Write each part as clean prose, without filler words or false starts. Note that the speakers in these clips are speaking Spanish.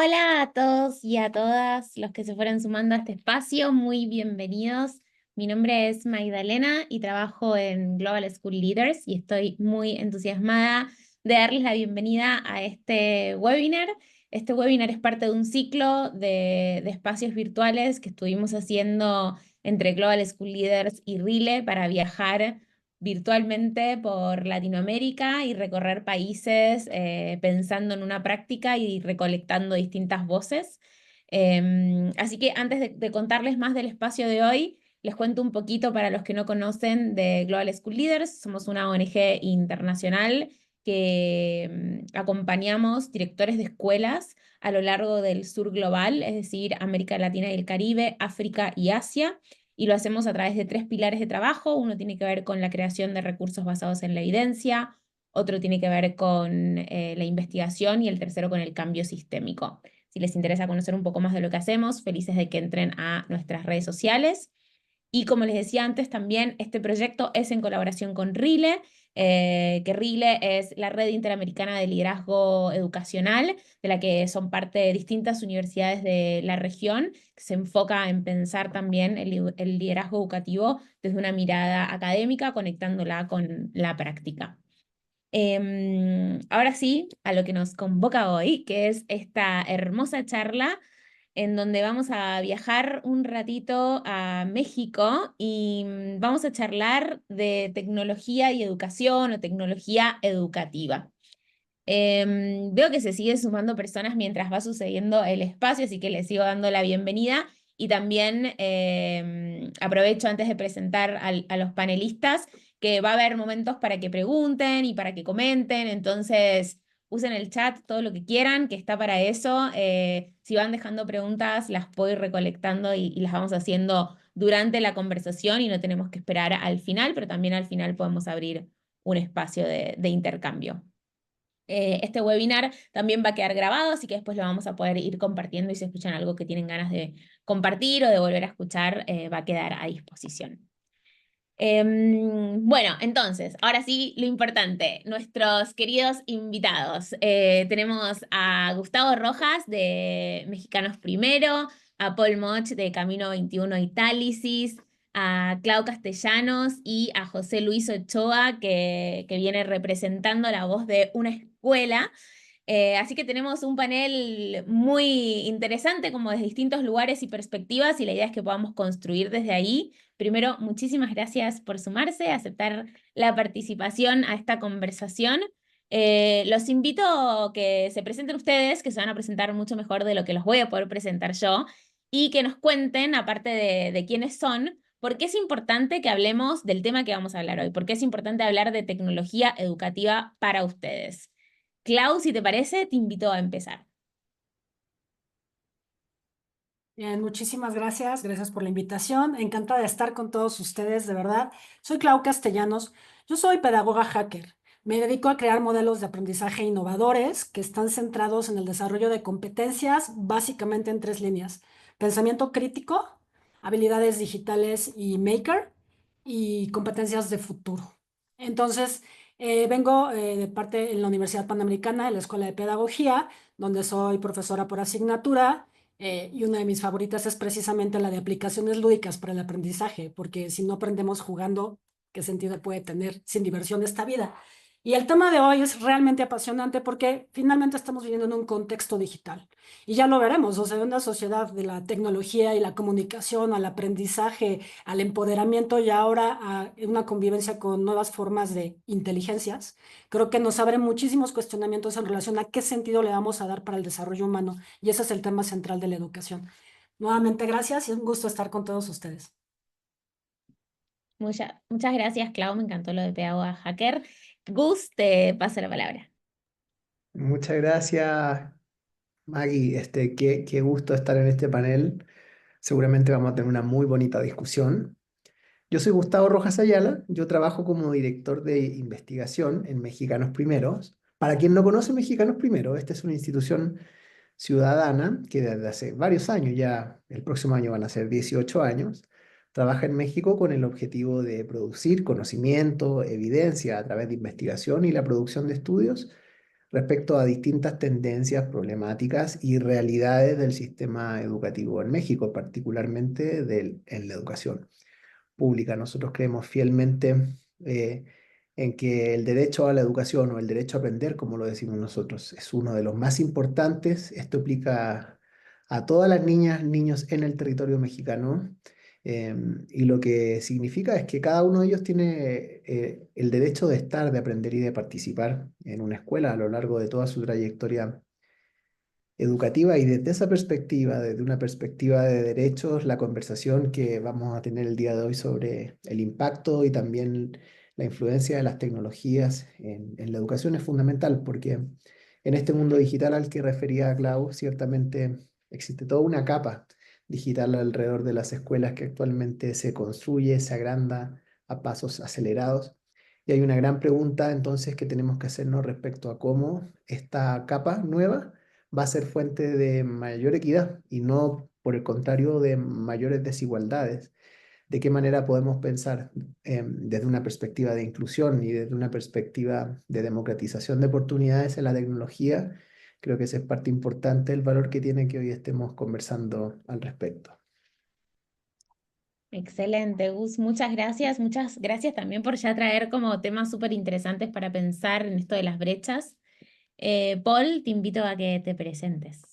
Hola a todos y a todas los que se fueron sumando a este espacio, muy bienvenidos. Mi nombre es Magdalena y trabajo en Global School Leaders y estoy muy entusiasmada de darles la bienvenida a este webinar. Este webinar es parte de un ciclo de espacios virtuales que estuvimos haciendo entre Global School Leaders y RILE para viajar virtualmente por Latinoamérica y recorrer países pensando en una práctica y recolectando distintas voces. Así que antes de contarles más del espacio de hoy, les cuento un poquito para los que no conocen de Global School Leaders. Somos una ONG internacional que acompañamos directores de escuelas a lo largo del sur global, es decir, América Latina y el Caribe, África y Asia, y lo hacemos a través de tres pilares de trabajo. Uno tiene que ver con la creación de recursos basados en la evidencia, otro tiene que ver con la investigación y el tercero con el cambio sistémico. Si les interesa conocer un poco más de lo que hacemos, felices de que entren a nuestras redes sociales. Y como les decía antes, también este proyecto es en colaboración con RILE, que RILE es la Red Interamericana de Liderazgo Educacional, de la que son parte de distintas universidades de la región, que se enfoca en pensar también el liderazgo educativo desde una mirada académica, conectándola con la práctica. Ahora sí, a lo que nos convoca hoy, que es esta hermosa charla en donde vamos a viajar un ratito a México y vamos a charlar de tecnología y educación o tecnología educativa. Veo que se sigue sumando personas mientras va sucediendo el espacio, así que les sigo dando la bienvenida y también aprovecho antes de presentar a los panelistas que va a haber momentos para que pregunten y para que comenten, entonces usen el chat todo lo que quieran, que está para eso. Si van dejando preguntas, las puedo ir recolectando y las vamos haciendo durante la conversación y no tenemos que esperar al final, pero también al final podemos abrir un espacio de intercambio. Este webinar también va a quedar grabado, así que después lo vamos a poder ir compartiendo y si escuchan algo que tienen ganas de compartir o de volver a escuchar, va a quedar a disposición. Bueno, entonces, ahora sí, lo importante, nuestros queridos invitados. Tenemos a Gustavo Rojas de Mexicanos Primero, a Paul Moch de Camino 21 Itálisis, a Clau Castellanos y a José Luis Ochoa, que viene representando la voz de una escuela. Así que tenemos un panel muy interesante, como desde distintos lugares y perspectivas, y la idea es que podamos construir desde ahí. Primero, muchísimas gracias por sumarse, aceptar la participación a esta conversación. Los invito a que se presenten ustedes, que se van a presentar mucho mejor de lo que los voy a poder presentar yo, y que nos cuenten, aparte de quiénes son, por qué es importante que hablemos del tema que vamos a hablar hoy, por qué es importante hablar de tecnología educativa para ustedes. Clau, si te parece, te invito a empezar. Bien, muchísimas gracias. Gracias por la invitación. Encantada de estar con todos ustedes, de verdad. Soy Clau Castellanos. Yo soy pedagoga hacker. Me dedico a crear modelos de aprendizaje innovadores que están centrados en el desarrollo de competencias, básicamente en tres líneas: pensamiento crítico, habilidades digitales y maker, y competencias de futuro. Entonces, vengo de parte en la Universidad Panamericana, en la Escuela de Pedagogía, donde soy profesora por asignatura. Y una de mis favoritas es precisamente la de aplicaciones lúdicas para el aprendizaje, porque si no aprendemos jugando, ¿qué sentido puede tener sin diversión esta vida? Y el tema de hoy es realmente apasionante porque finalmente estamos viviendo en un contexto digital. Y ya lo veremos, o sea, una sociedad de la tecnología y la comunicación, al aprendizaje, al empoderamiento y ahora a una convivencia con nuevas formas de inteligencias. Creo que nos abre muchísimos cuestionamientos en relación a qué sentido le vamos a dar para el desarrollo humano. Y ese es el tema central de la educación. Nuevamente, gracias y un gusto estar con todos ustedes. Muchas gracias, Clau, me encantó lo de pedagoga hacker. Gus, te paso la palabra. Muchas gracias, Maggie. Qué gusto estar en este panel. Seguramente vamos a tener una muy bonita discusión. Yo soy Gustavo Rojas Ayala. Yo trabajo como director de investigación en Mexicanos Primeros. Para quien no conoce Mexicanos Primero, esta es una institución ciudadana que desde hace varios años, ya el próximo año van a ser 18 años, trabaja en México con el objetivo de producir conocimiento, evidencia a través de investigación y la producción de estudios respecto a distintas tendencias, problemáticas y realidades del sistema educativo en México, particularmente en la educación pública. Nosotros creemos fielmente en que el derecho a la educación o el derecho a aprender, como lo decimos nosotros, es uno de los más importantes. Esto aplica a todas las niñas, niños en el territorio mexicano. Y lo que significa es que cada uno de ellos tiene el derecho de estar, de aprender y de participar en una escuela a lo largo de toda su trayectoria educativa. Y desde esa perspectiva, desde una perspectiva de derechos, la conversación que vamos a tener el día de hoy sobre el impacto y también la influencia de las tecnologías en la educación es fundamental, porque en este mundo digital al que refería Clau, ciertamente existe toda una capa digital alrededor de las escuelas que actualmente se construye, se agranda a pasos acelerados. Y hay una gran pregunta entonces que tenemos que hacernos respecto a cómo esta capa nueva va a ser fuente de mayor equidad y no, por el contrario, de mayores desigualdades. ¿De qué manera podemos pensar desde una perspectiva de inclusión y desde una perspectiva de democratización de oportunidades en la tecnología? Creo que ese es parte importante del valor que tiene que hoy estemos conversando al respecto. Excelente, Gus. Muchas gracias también por ya traer como temas súper interesantes para pensar en esto de las brechas. Paul, te invito a que te presentes.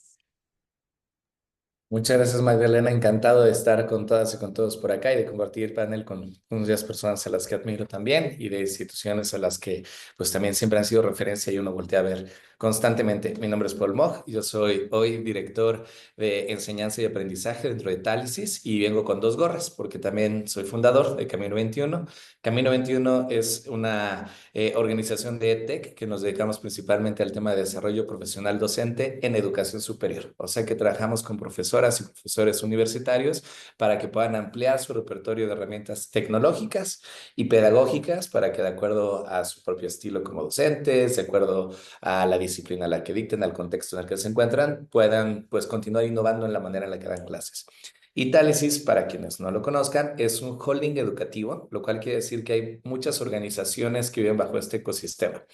Muchas gracias, Magdalena. Encantado de estar con todas y con todos por acá y de compartir panel con unas personas a las que admiro también y de instituciones a las que pues también siempre han sido referencia y uno voltea a ver constantemente. Mi nombre es Paul Moch y yo soy hoy director de enseñanza y aprendizaje dentro de Tálisis y vengo con dos gorras porque también soy fundador de Camino 21. Camino 21 es una organización de EdTech que nos dedicamos principalmente al tema de desarrollo profesional docente en educación superior. O sea que trabajamos con profesoras y profesores universitarios para que puedan ampliar su repertorio de herramientas tecnológicas y pedagógicas para que de acuerdo a su propio estilo como docentes, de acuerdo a la disciplina a la que dicten, al contexto en el que se encuentran, puedan pues continuar innovando en la manera en la que dan clases. Y Tálisis, para quienes no lo conozcan, es un holding educativo, lo cual quiere decir que hay muchas organizaciones que viven bajo este ecosistema.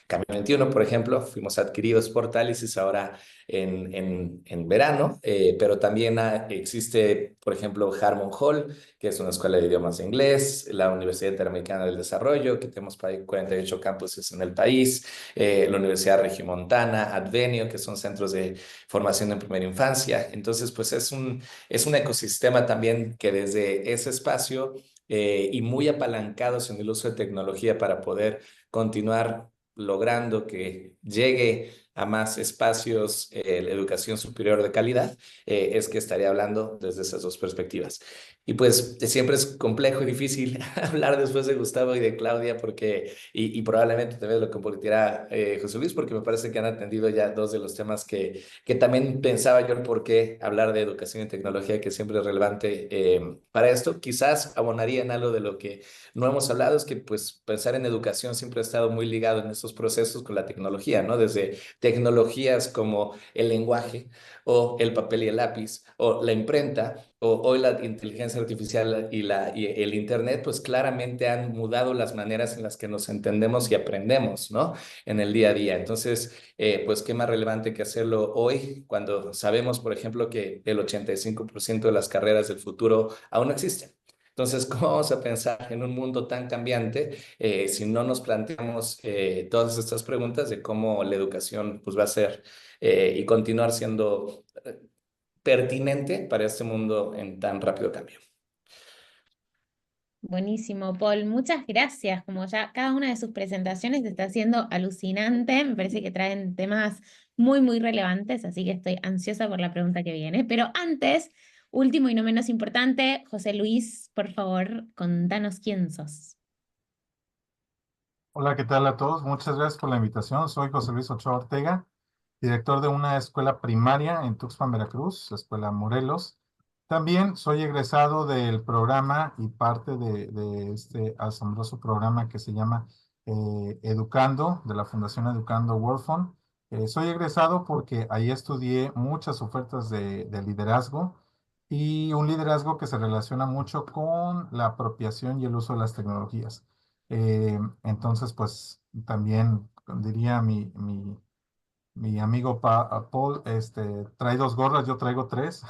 Camino 21, por ejemplo, fuimos adquiridos por Tálisis ahora en verano, pero también existe, por ejemplo, Harmon Hall, que es una escuela de idiomas de inglés, la Universidad Interamericana del Desarrollo, que tenemos 48 campuses en el país, la Universidad Regiomontana, Advenio, que son centros de formación en primera infancia. Entonces, pues es un ecosistema también que desde ese espacio y muy apalancados en el uso de tecnología para poder continuar logrando que llegue a más espacios la educación superior de calidad, es que estaría hablando desde esas dos perspectivas. Y pues siempre es complejo y difícil hablar después de Gustavo y de Claudia, porque, y probablemente también lo compartirá José Luis, porque me parece que han atendido ya dos de los temas que también pensaba yo el por qué hablar de educación y tecnología, que siempre es relevante para esto. Quizás abonaría en algo de lo que no hemos hablado, es que pues pensar en educación siempre ha estado muy ligado en estos procesos con la tecnología, ¿no? Desde tecnologías como el lenguaje o el papel y el lápiz o la imprenta o hoy la inteligencia artificial y el internet, pues claramente han mudado las maneras en las que nos entendemos y aprendemos, ¿no? En el día a día. Entonces, pues qué más relevante que hacerlo hoy cuando sabemos, por ejemplo, que el 85% de las carreras del futuro aún no existen. Entonces, ¿cómo vamos a pensar en un mundo tan cambiante si no nos planteamos todas estas preguntas de cómo la educación pues, va a ser y continuar siendo pertinente para este mundo en tan rápido cambio? Buenísimo, Paul. Muchas gracias. Como ya cada una de sus presentaciones está haciendo alucinante, me parece que traen temas muy, muy relevantes, así que estoy ansiosa por la pregunta que viene. Pero antes, último y no menos importante, José Luis, por favor, contanos quién sos. Hola, ¿qué tal a todos? Muchas gracias por la invitación. Soy José Luis Ochoa Ortega, director de una escuela primaria en Tuxpan, Veracruz, la Escuela Morelos. También soy egresado del programa y parte de este asombroso programa que se llama Educando, de la Fundación Educando World Fund. Soy egresado porque ahí estudié muchas ofertas de liderazgo y un liderazgo que se relaciona mucho con la apropiación y el uso de las tecnologías. Entonces, pues también diría Mi amigo Paul trae 2 gorras, yo traigo 3,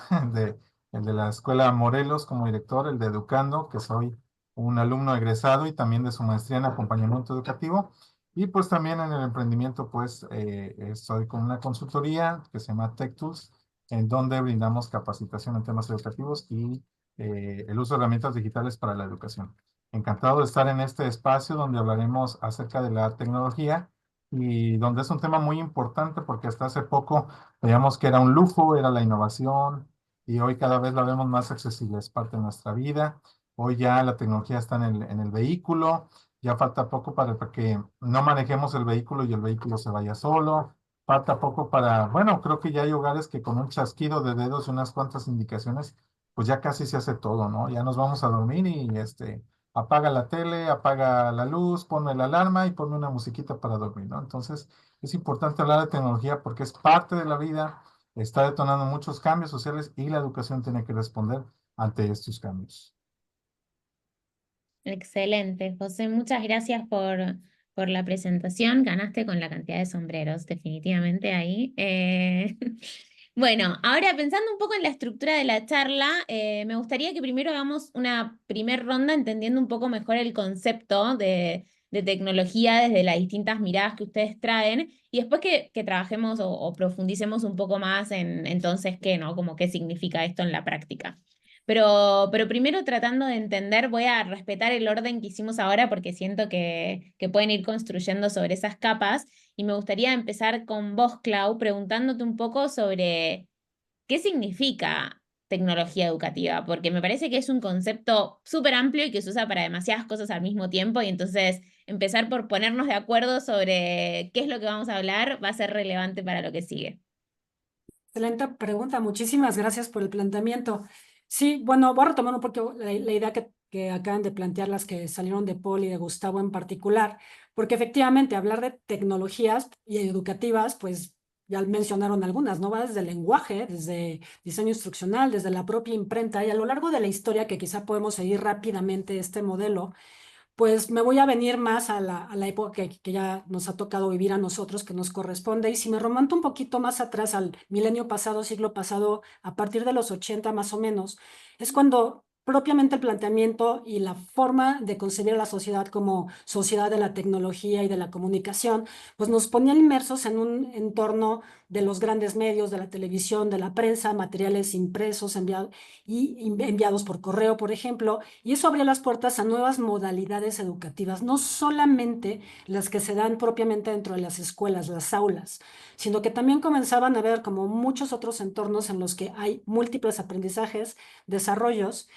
el de la Escuela Morelos como director, el de Educando, que soy un alumno egresado y también de su maestría en acompañamiento educativo. Y pues también en el emprendimiento, pues estoy con una consultoría que se llama Tech Tools, en donde brindamos capacitación en temas educativos y el uso de herramientas digitales para la educación. Encantado de estar en este espacio donde hablaremos acerca de la tecnología y donde es un tema muy importante porque hasta hace poco veíamos que era un lujo, era la innovación y hoy cada vez la vemos más accesible, es parte de nuestra vida. Hoy ya la tecnología está en el vehículo, ya falta poco para que no manejemos el vehículo y el vehículo se vaya solo. Falta poco para, bueno, creo que ya hay hogares que con un chasquido de dedos y unas cuantas indicaciones, pues ya casi se hace todo, ¿no? Ya nos vamos a dormir y apaga la tele, apaga la luz, ponme la alarma y ponme una musiquita para dormir, ¿no? Entonces, es importante hablar de tecnología porque es parte de la vida, está detonando muchos cambios sociales y la educación tiene que responder ante estos cambios. Excelente, José. Muchas gracias por la presentación. Ganaste con la cantidad de sombreros, definitivamente ahí. Bueno, ahora pensando un poco en la estructura de la charla, me gustaría que primero hagamos una primer ronda entendiendo un poco mejor el concepto de tecnología desde las distintas miradas que ustedes traen y después que trabajemos o profundicemos un poco más en entonces qué, ¿no? Como qué significa esto en la práctica. Pero primero tratando de entender, voy a respetar el orden que hicimos ahora porque siento que pueden ir construyendo sobre esas capas. Y me gustaría empezar con vos, Clau, preguntándote un poco sobre qué significa tecnología educativa, porque me parece que es un concepto súper amplio y que se usa para demasiadas cosas al mismo tiempo. Y entonces empezar por ponernos de acuerdo sobre qué es lo que vamos a hablar va a ser relevante para lo que sigue. Excelente pregunta, muchísimas gracias por el planteamiento. Sí, bueno, voy a retomar un poco la idea que acaban de plantear las que salieron de Paul y de Gustavo en particular, porque efectivamente hablar de tecnologías y educativas, pues ya mencionaron algunas, ¿no? Va desde el lenguaje, desde diseño instruccional, desde la propia imprenta y a lo largo de la historia que quizá podemos seguir rápidamente este modelo pues me voy a venir más a la época que ya nos ha tocado vivir a nosotros, que nos corresponde. Y si me remonto un poquito más atrás, al milenio pasado, siglo pasado, a partir de los 80 más o menos, es cuando propiamente el planteamiento y la forma de concebir a la sociedad como sociedad de la tecnología y de la comunicación, pues nos ponían inmersos en un entorno de los grandes medios, de la televisión, de la prensa, materiales impresos enviados por correo, por ejemplo, y eso abría las puertas a nuevas modalidades educativas, no solamente las que se dan propiamente dentro de las escuelas, las aulas, sino que también comenzaban a ver como muchos otros entornos en los que hay múltiples aprendizajes, desarrollos,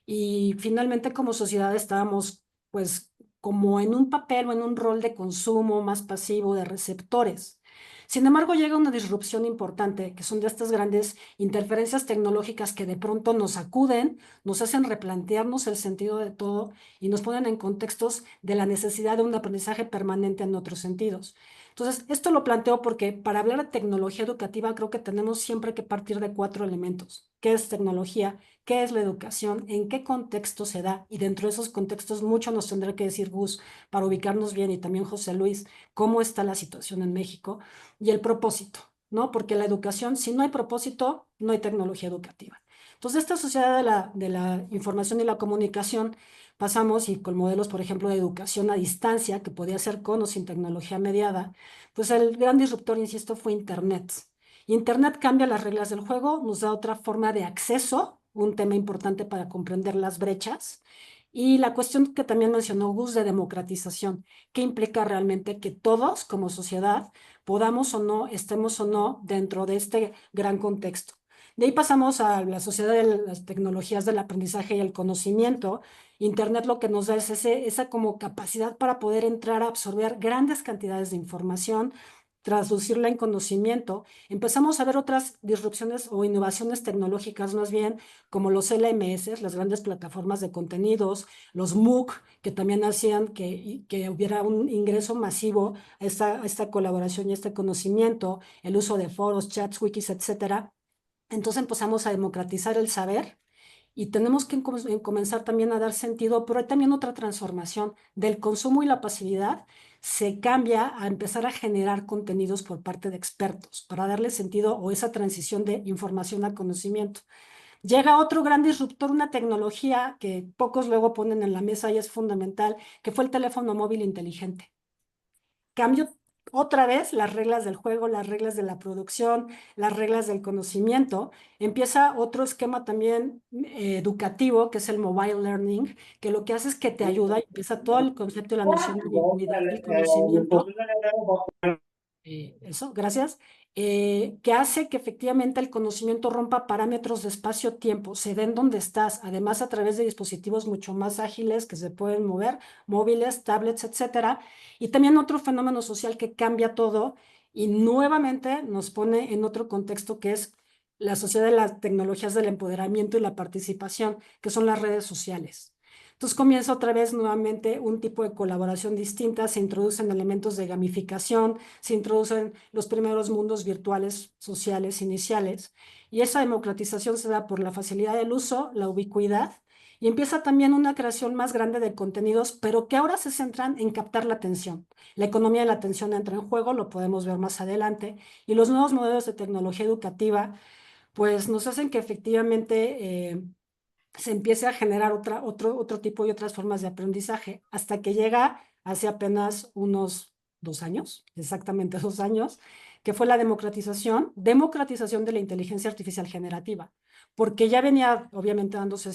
y finalmente como sociedad estábamos pues como en un papel o en un rol de consumo más pasivo de receptores. Sin embargo, llega una disrupción importante, que son de estas grandes interferencias tecnológicas que de pronto nos acuden, nos hacen replantearnos el sentido de todo y nos ponen en contextos de la necesidad de un aprendizaje permanente en otros sentidos. Entonces, esto lo planteo porque para hablar de tecnología educativa creo que tenemos siempre que partir de 4 elementos. ¿Qué es tecnología? ¿Qué es la educación? ¿En qué contexto se da? Y dentro de esos contextos mucho nos tendrá que decir Gus para ubicarnos bien y también José Luis, cómo está la situación en México y el propósito, ¿no? Porque la educación, si no hay propósito, no hay tecnología educativa. Entonces, esta sociedad de la información y la comunicación, pasamos y con modelos, por ejemplo, de educación a distancia, que podía ser con o sin tecnología mediada, pues el gran disruptor, insisto, fue Internet. Internet cambia las reglas del juego, nos da otra forma de acceso, un tema importante para comprender las brechas, y la cuestión que también mencionó Gus de democratización, que implica realmente que todos como sociedad podamos o no, estemos o no dentro de este gran contexto. De ahí pasamos a la sociedad de las tecnologías del aprendizaje y el conocimiento. Internet lo que nos da es esa como capacidad para poder entrar a absorber grandes cantidades de información, traducirla en conocimiento. Empezamos a ver otras disrupciones o innovaciones tecnológicas más bien, como los LMS, las grandes plataformas de contenidos, los MOOC, que también hacían que hubiera un ingreso masivo a esta colaboración y este conocimiento, el uso de foros, chats, wikis, etcétera. Entonces empezamos a democratizar el saber y tenemos que comenzar también a dar sentido, pero hay también otra transformación del consumo y la pasividad. se cambia a empezar a generar contenidos por parte de expertos para darle sentido o esa transición de información a conocimiento. Llega otro gran disruptor, una tecnología que pocos luego ponen en la mesa y es fundamental, que fue el teléfono móvil inteligente. Cambió otra vez las reglas del juego, las reglas de la producción, las reglas del conocimiento. Empieza otro esquema también educativo, que es el mobile learning, que lo que hace es que te ayuda y empieza todo el concepto y la noción de ubicuidad del conocimiento. Eso, gracias. Que hace que efectivamente el conocimiento rompa parámetros de espacio-tiempo, se den donde estás, además a través de dispositivos mucho más ágiles que se pueden mover, móviles, tablets, etcétera. Y también otro fenómeno social que cambia todo y nuevamente nos pone en otro contexto que es la sociedad de las tecnologías del empoderamiento y la participación, que son las redes sociales. Entonces comienza otra vez nuevamente un tipo de colaboración distinta, se introducen elementos de gamificación, se introducen los primeros mundos virtuales sociales iniciales y esa democratización se da por la facilidad del uso, la ubicuidad y empieza también una creación más grande de contenidos, pero que ahora se centran en captar la atención. La economía de la atención entra en juego, lo podemos ver más adelante, y los nuevos modelos de tecnología educativa pues nos hacen que efectivamente se empiece a generar otro tipo y otras formas de aprendizaje, hasta que llega hace apenas unos 2 años, exactamente 2 años, que fue la democratización de la inteligencia artificial generativa, porque ya venía obviamente dándose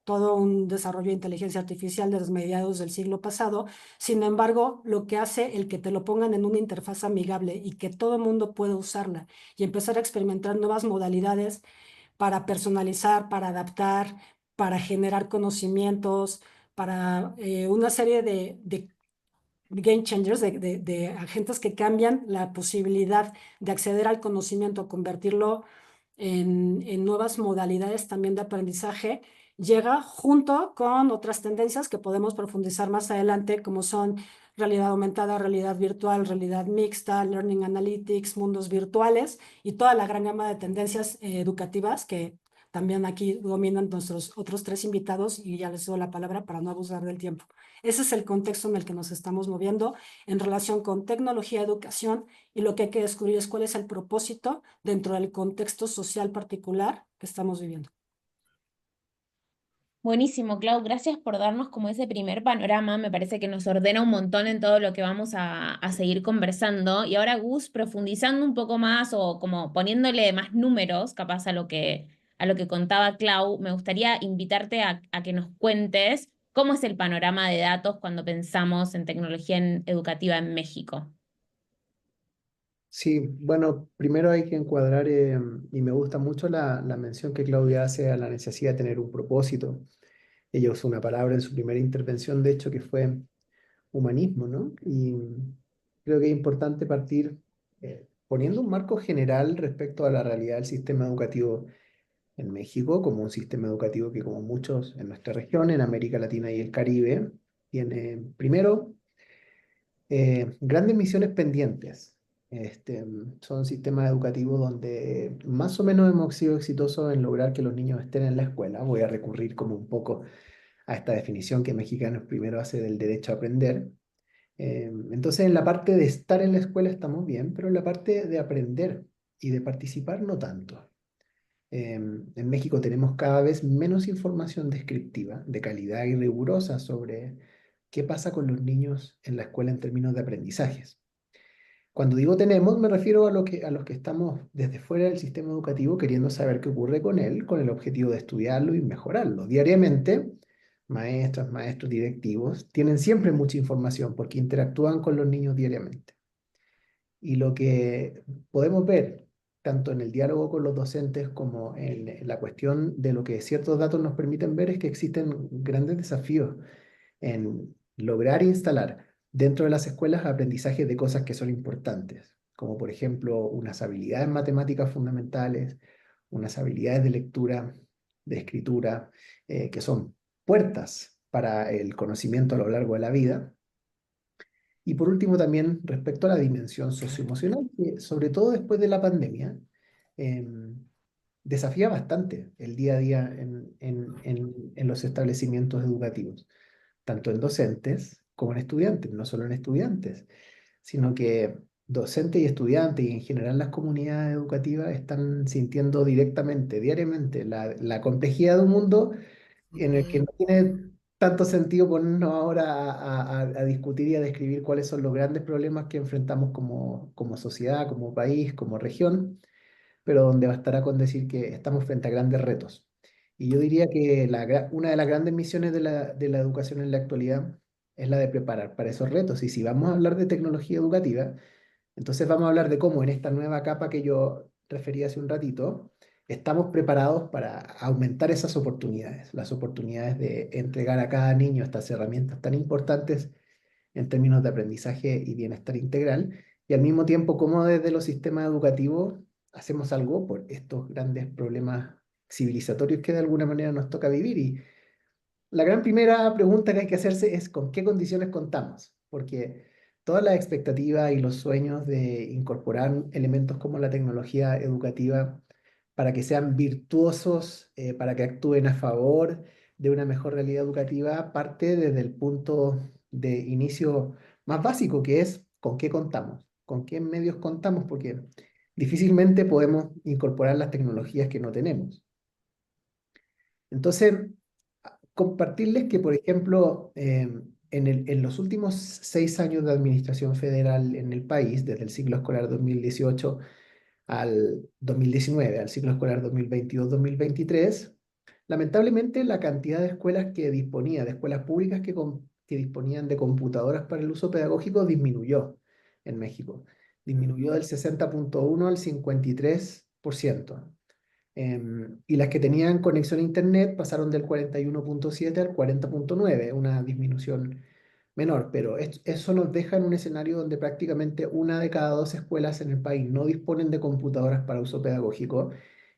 todo un desarrollo de inteligencia artificial desde mediados del siglo pasado. Sin embargo, lo que hace el que te lo pongan en una interfaz amigable y que todo el mundo pueda usarla y empezar a experimentar nuevas modalidades para personalizar, para adaptar, para generar conocimientos, para una serie de game changers, de agentes que cambian la posibilidad de acceder al conocimiento, convertirlo en nuevas modalidades también de aprendizaje, llega junto con otras tendencias que podemos profundizar más adelante, como son realidad aumentada, realidad virtual, realidad mixta, learning analytics, mundos virtuales y toda la gran gama de tendencias educativas que también aquí dominan nuestros otros 3 invitados y ya les doy la palabra para no abusar del tiempo. Ese es el contexto en el que nos estamos moviendo en relación con tecnología, educación, y lo que hay que descubrir es cuál es el propósito dentro del contexto social particular que estamos viviendo. Buenísimo, Clau, gracias por darnos como ese primer panorama, me parece que nos ordena un montón en todo lo que vamos a seguir conversando. Y ahora, Gus, profundizando un poco más o como poniéndole más números, capaz a lo que contaba Clau, me gustaría invitarte a que nos cuentes cómo es el panorama de datos cuando pensamos en tecnología educativa en México. Sí, bueno, primero hay que encuadrar, y me gusta mucho la mención que Claudia hace a la necesidad de tener un propósito. Ella usó una palabra en su primera intervención, de hecho, que fue humanismo, ¿no? Y creo que es importante partir poniendo un marco general respecto a la realidad del sistema educativo en México, como un sistema educativo que, como muchos en nuestra región, en América Latina y el Caribe, tiene primero grandes misiones pendientes. Son sistemas educativos donde más o menos hemos sido exitosos en lograr que los niños estén en la escuela. Voy a recurrir como un poco a esta definición que Mexicanos primero hace del derecho a aprender. Entonces, en la parte de estar en la escuela estamos bien, pero en la parte de aprender y de participar no tanto. En México tenemos cada vez menos información descriptiva, de calidad y rigurosa sobre qué pasa con los niños en la escuela en términos de aprendizajes. Cuando digo tenemos, me refiero a los que estamos desde fuera del sistema educativo queriendo saber qué ocurre con él, con el objetivo de estudiarlo y mejorarlo. Diariamente, maestras, maestros, directivos, tienen siempre mucha información porque interactúan con los niños diariamente. Y lo que podemos ver, tanto en el diálogo con los docentes como en la cuestión de lo que ciertos datos nos permiten ver, es que existen grandes desafíos en lograr instalar dentro de las escuelas aprendizajes de cosas que son importantes, como por ejemplo unas habilidades matemáticas fundamentales, unas habilidades de lectura, de escritura, que son puertas para el conocimiento a lo largo de la vida. Y por último también respecto a la dimensión socioemocional, que sobre todo después de la pandemia, desafía bastante el día a día en los establecimientos educativos, tanto en docentes como en estudiantes, no solo en estudiantes, sino que docentes y estudiantes y en general las comunidades educativas están sintiendo directamente, diariamente, la complejidad de un mundo en el que no tiene tanto sentido ponernos ahora a discutir y a describir cuáles son los grandes problemas que enfrentamos como sociedad, como país, como región, pero donde bastará con decir que estamos frente a grandes retos. Y yo diría que una de las grandes misiones de la educación en la actualidad es la de preparar para esos retos. Y si vamos a hablar de tecnología educativa, entonces vamos a hablar de cómo en esta nueva capa que yo refería hace un ratito, estamos preparados para aumentar esas oportunidades, las oportunidades de entregar a cada niño estas herramientas tan importantes en términos de aprendizaje y bienestar integral, y al mismo tiempo cómo desde los sistemas educativos hacemos algo por estos grandes problemas civilizatorios que de alguna manera nos toca vivir. Y la gran primera pregunta que hay que hacerse es ¿con qué condiciones contamos? Porque todas las expectativas y los sueños de incorporar elementos como la tecnología educativa para que sean virtuosos, para que actúen a favor de una mejor realidad educativa, parte desde el punto de inicio más básico, que es ¿con qué contamos? ¿Con qué medios contamos? Porque difícilmente podemos incorporar las tecnologías que no tenemos. Entonces, compartirles que, por ejemplo, en los últimos 6 años de administración federal en el país, desde el ciclo escolar 2018 al 2019, al ciclo escolar 2022-2023, lamentablemente la cantidad de escuelas que disponía, de escuelas públicas que disponían de computadoras para el uso pedagógico disminuyó en México. Disminuyó del 60,1 al 53%. Y las que tenían conexión a Internet pasaron del 41,7 al 40,9, una disminución menor, pero eso nos deja en un escenario donde prácticamente 1 de cada 2 escuelas en el país no disponen de computadoras para uso pedagógico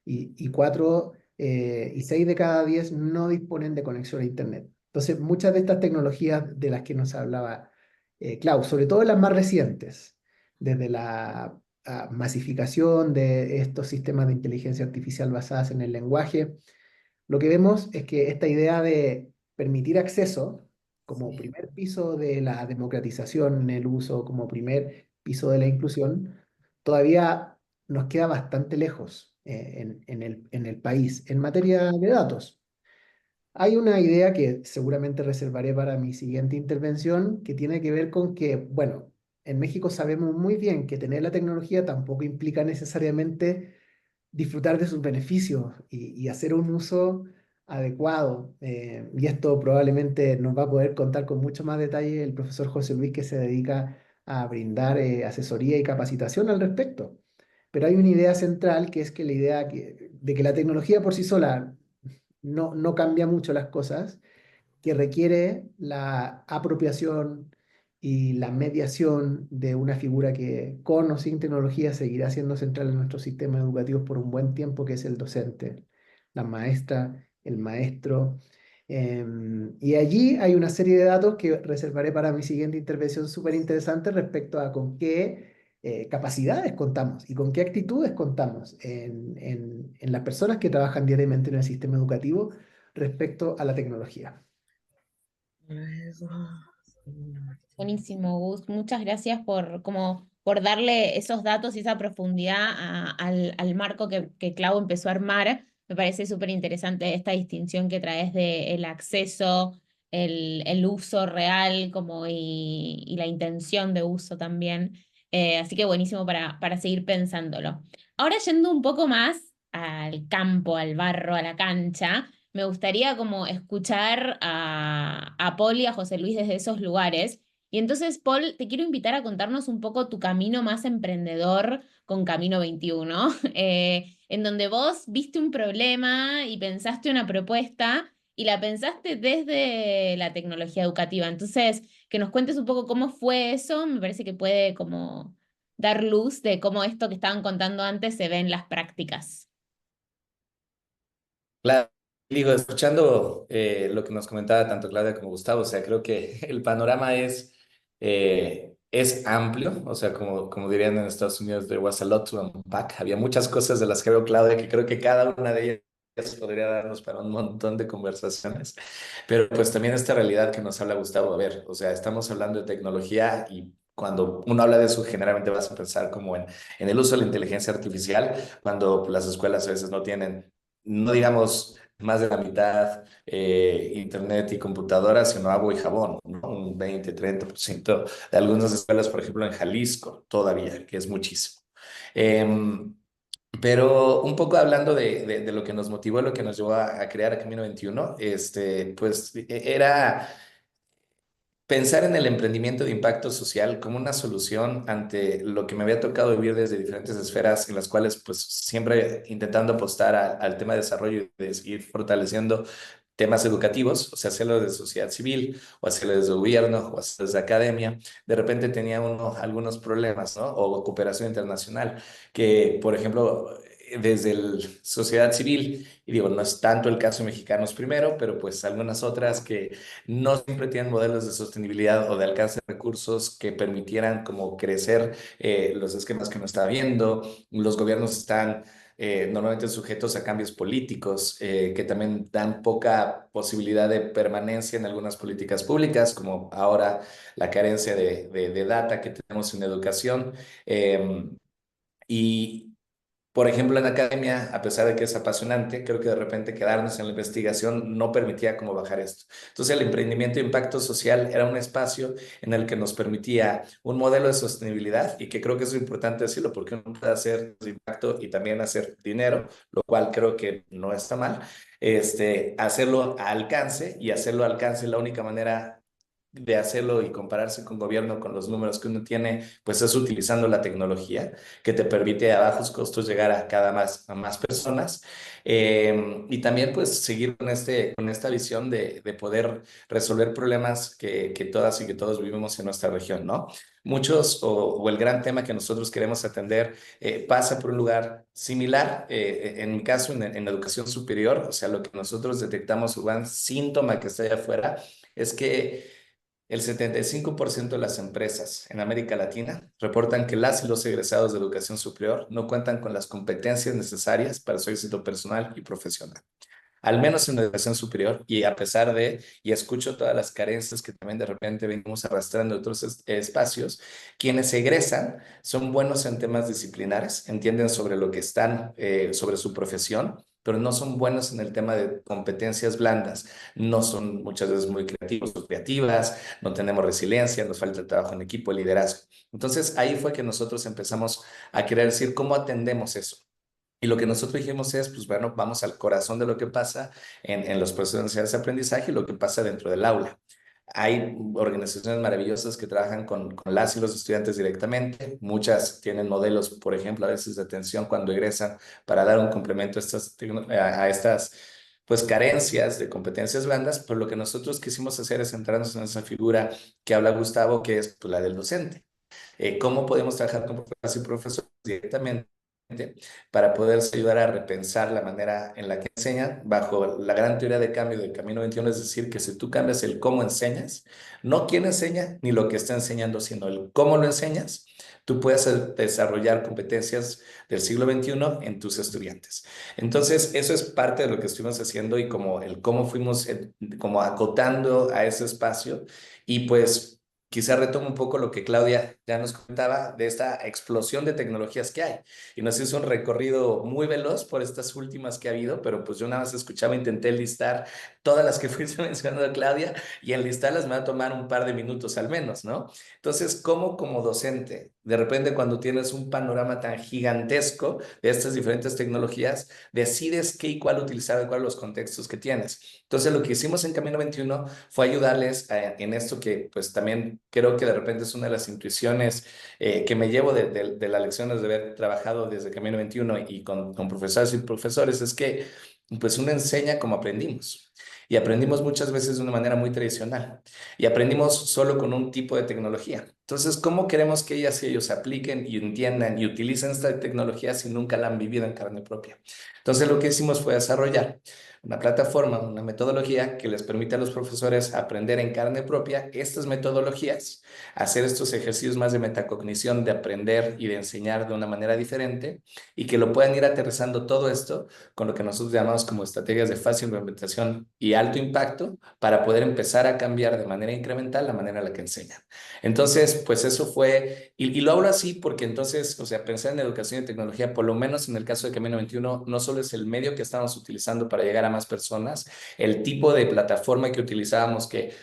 y 6 de cada 10 no disponen de conexión a Internet. Entonces, muchas de estas tecnologías de las que nos hablaba Clau, sobre todo las más recientes, desde la masificación de estos sistemas de inteligencia artificial basadas en el lenguaje, lo que vemos es que esta idea de permitir acceso como primer piso de la democratización en el uso, como primer piso de la inclusión, todavía nos queda bastante lejos en el país en materia de datos. Hay una idea que seguramente reservaré para mi siguiente intervención que tiene que ver con que, bueno, en México sabemos muy bien que tener la tecnología tampoco implica necesariamente disfrutar de sus beneficios y hacer un uso adecuado. Y esto probablemente nos va a poder contar con mucho más detalle el profesor José Luis, que se dedica a brindar asesoría y capacitación al respecto. Pero hay una idea central que es que la idea de que la tecnología por sí sola no cambia mucho las cosas, que requiere la apropiación y la mediación de una figura que con o sin tecnología seguirá siendo central en nuestros sistemas educativos por un buen tiempo, que es el docente, la maestra, el maestro. Y allí hay una serie de datos que reservaré para mi siguiente intervención súper interesante respecto a con qué capacidades contamos y con qué actitudes contamos en las personas que trabajan diariamente en el sistema educativo respecto a la tecnología. Buenísimo, Gus. Muchas gracias por darle esos datos y esa profundidad al marco que Clau empezó a armar. Me parece súper interesante esta distinción que traes de el acceso, el uso real y la intención de uso también. Así que buenísimo para seguir pensándolo. Ahora yendo un poco más al campo, al barro, a la cancha. Me gustaría como escuchar a Paul y a José Luis desde esos lugares. Y entonces, Paul, te quiero invitar a contarnos un poco tu camino más emprendedor con Camino 21, en donde vos viste un problema y pensaste una propuesta y la pensaste desde la tecnología educativa. Entonces, que nos cuentes un poco cómo fue eso, me parece que puede como dar luz de cómo esto que estaban contando antes se ve en las prácticas. Claro, digo, escuchando lo que nos comentaba tanto Claudia como Gustavo, o sea, creo que el panorama es amplio, o sea, como dirían en Estados Unidos, there was a lot to unpack. Había muchas cosas de las que veo, Claudia, que creo que cada una de ellas podría darnos para un montón de conversaciones, pero pues también esta realidad que nos habla Gustavo, a ver, o sea, estamos hablando de tecnología y cuando uno habla de eso, generalmente vas a pensar como en el uso de la inteligencia artificial, cuando las escuelas a veces no tienen, no digamos más de la mitad internet y computadoras, sino agua y jabón, ¿no? Un 20-30% de algunas escuelas, por ejemplo, en Jalisco, todavía, que es muchísimo. Em, pero un poco hablando de lo que nos motivó, lo que nos llevó a crear Camino 21, pues era pensar en el emprendimiento de impacto social como una solución ante lo que me había tocado vivir desde diferentes esferas en las cuales pues siempre intentando apostar al tema de desarrollo y de seguir fortaleciendo temas educativos, o sea, hacerlo desde sociedad civil o hacerlo desde gobierno o hacerlo desde academia, de repente tenía uno algunos problemas, ¿no? O cooperación internacional, que por ejemplo, desde la sociedad civil, y digo, no es tanto el caso de Mexicanos Primero, pero pues algunas otras que no siempre tienen modelos de sostenibilidad o de alcance de recursos que permitieran como crecer los esquemas que no está viendo. Los gobiernos están normalmente sujetos a cambios políticos que también dan poca posibilidad de permanencia en algunas políticas públicas, como ahora la carencia de data que tenemos en educación. Y, por ejemplo, en academia, a pesar de que es apasionante, creo que de repente quedarnos en la investigación no permitía como bajar esto. Entonces, el emprendimiento de impacto social era un espacio en el que nos permitía un modelo de sostenibilidad y que creo que es importante decirlo porque uno puede hacer impacto y también hacer dinero, lo cual creo que no está mal. Hacerlo a alcance y hacerlo a alcance la única manera de hacerlo y compararse con gobierno con los números que uno tiene, pues es utilizando la tecnología que te permite a bajos costos llegar a más personas y también pues seguir con esta visión de poder resolver problemas que todas y que todos vivimos en nuestra región, ¿no? Muchos o el gran tema que nosotros queremos atender pasa por un lugar similar, en mi caso en educación superior, o sea, lo que nosotros detectamos, un gran síntoma que está allá afuera, es que el 75% de las empresas en América Latina reportan que las y los egresados de educación superior no cuentan con las competencias necesarias para su éxito personal y profesional, al menos en la educación superior, y a pesar de, y escucho todas las carencias que también de repente venimos arrastrando de otros espacios, quienes egresan son buenos en temas disciplinares, entienden sobre lo que están, sobre su profesión, pero no son buenos en el tema de competencias blandas, no son muchas veces muy creativos o creativas, no tenemos resiliencia, nos falta el trabajo en equipo, el liderazgo. Entonces ahí fue que nosotros empezamos a querer decir cómo atendemos eso. Y lo que nosotros dijimos es, pues bueno, vamos al corazón de lo que pasa en los procesos de aprendizaje y lo que pasa dentro del aula. Hay organizaciones maravillosas que trabajan con las y los estudiantes directamente. Muchas tienen modelos, por ejemplo, a veces de atención cuando egresan para dar un complemento a estas pues carencias de competencias blandas, pero lo que nosotros quisimos hacer es centrarnos en esa figura que habla Gustavo, que es pues, la del docente. ¿Cómo podemos trabajar con profesores y profesores directamente para poderse ayudar a repensar la manera en la que enseñan bajo la gran teoría de cambio del Camino 21? Es decir, que si tú cambias el cómo enseñas, no quién enseña ni lo que está enseñando, sino el cómo lo enseñas, tú puedes desarrollar competencias del siglo XXI en tus estudiantes. Entonces, eso es parte de lo que estuvimos haciendo y como el cómo fuimos como acotando a ese espacio y pues quizá retomo un poco lo que Claudia ya nos comentaba de esta explosión de tecnologías que hay. Y nos hizo un recorrido muy veloz por estas últimas que ha habido, pero pues yo nada más escuchaba, intenté listar todas las que fuiste mencionando Claudia y enlistarlas me va a tomar un par de minutos al menos, ¿no? Entonces, ¿cómo como docente, de repente cuando tienes un panorama tan gigantesco de estas diferentes tecnologías, decides qué y cuál utilizar, cuáles los contextos que tienes? Entonces, lo que hicimos en Camino 21 fue ayudarles en esto que pues también creo que de repente es una de las intuiciones que me llevo de las lecciones de haber trabajado desde Camino 21 y con profesores y profesores, es que pues uno enseña como aprendimos. Y aprendimos muchas veces de una manera muy tradicional. Y aprendimos solo con un tipo de tecnología. Entonces, ¿cómo queremos que ellas y ellos apliquen y entiendan y utilicen esta tecnología si nunca la han vivido en carne propia? Entonces, lo que hicimos fue desarrollar una plataforma, una metodología que les permite a los profesores aprender en carne propia estas metodologías, hacer estos ejercicios más de metacognición, de aprender y de enseñar de una manera diferente, y que lo puedan ir aterrizando todo esto con lo que nosotros llamamos como estrategias de fácil implementación y alto impacto para poder empezar a cambiar de manera incremental la manera en la que enseñan. Entonces, pues eso fue, y lo hablo así porque entonces, o sea, pensar en educación y tecnología, por lo menos en el caso de Camino 21, no solo es el medio que estamos utilizando para llegar a más personas, el tipo de plataforma que utilizábamos que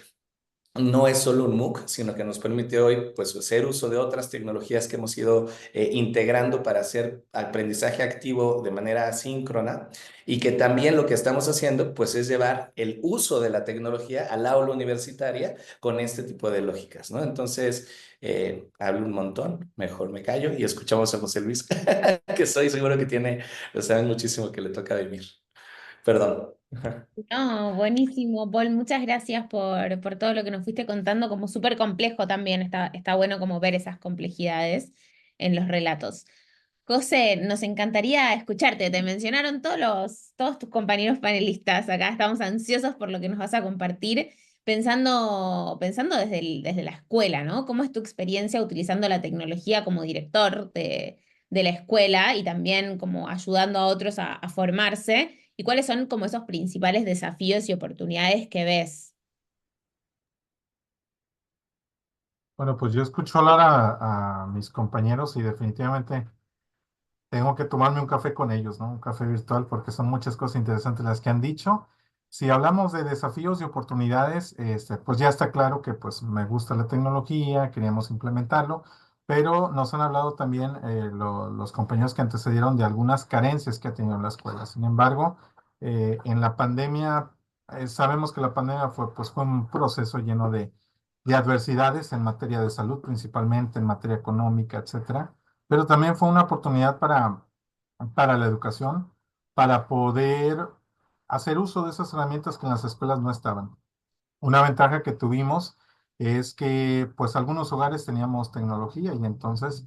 no es solo un MOOC, sino que nos permite hoy pues, hacer uso de otras tecnologías que hemos ido integrando para hacer aprendizaje activo de manera asíncrona, y que también lo que estamos haciendo pues, es llevar el uso de la tecnología al aula universitaria con este tipo de lógicas, ¿no? Entonces, hablo un montón, mejor me callo y escuchamos a José Luis, que estoy seguro que tiene, lo saben muchísimo que le toca vivir. Perdón. No, buenísimo, Paul. Muchas gracias por todo lo que nos fuiste contando, como súper complejo también. Está bueno como ver esas complejidades en los relatos. José, nos encantaría escucharte. Te mencionaron todos tus compañeros panelistas. Acá estamos ansiosos por lo que nos vas a compartir, pensando desde la escuela, ¿no? ¿Cómo es tu experiencia utilizando la tecnología como director de la escuela y también como ayudando a otros a formarse? ¿Y cuáles son como esos principales desafíos y oportunidades que ves? Bueno, pues yo escucho hablar a mis compañeros y definitivamente tengo que tomarme un café con ellos, ¿no? Un café virtual porque son muchas cosas interesantes las que han dicho. Si hablamos de desafíos y oportunidades, pues ya está claro que pues me gusta la tecnología, queríamos implementarlo, pero nos han hablado también los compañeros que antecedieron de algunas carencias que ha tenido la escuela. Sin embargo, en la pandemia, sabemos que la pandemia fue un proceso lleno de adversidades en materia de salud, principalmente en materia económica, etcétera, pero también fue una oportunidad para la educación, para poder hacer uso de esas herramientas que en las escuelas no estaban. Una ventaja que tuvimos es que pues algunos hogares teníamos tecnología y entonces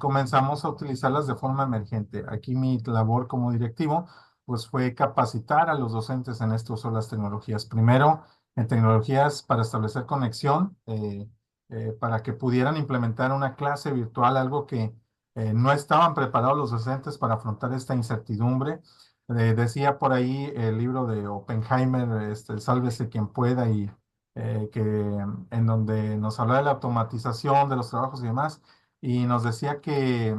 comenzamos a utilizarlas de forma emergente. Aquí mi labor como directivo pues fue capacitar a los docentes en este uso de las tecnologías. Primero, en tecnologías para establecer conexión, para que pudieran implementar una clase virtual, algo que no estaban preparados los docentes para afrontar esta incertidumbre. Decía por ahí el libro de Oppenheimer, Sálvese quien pueda, y en donde nos habla de la automatización de los trabajos y demás, y nos decía que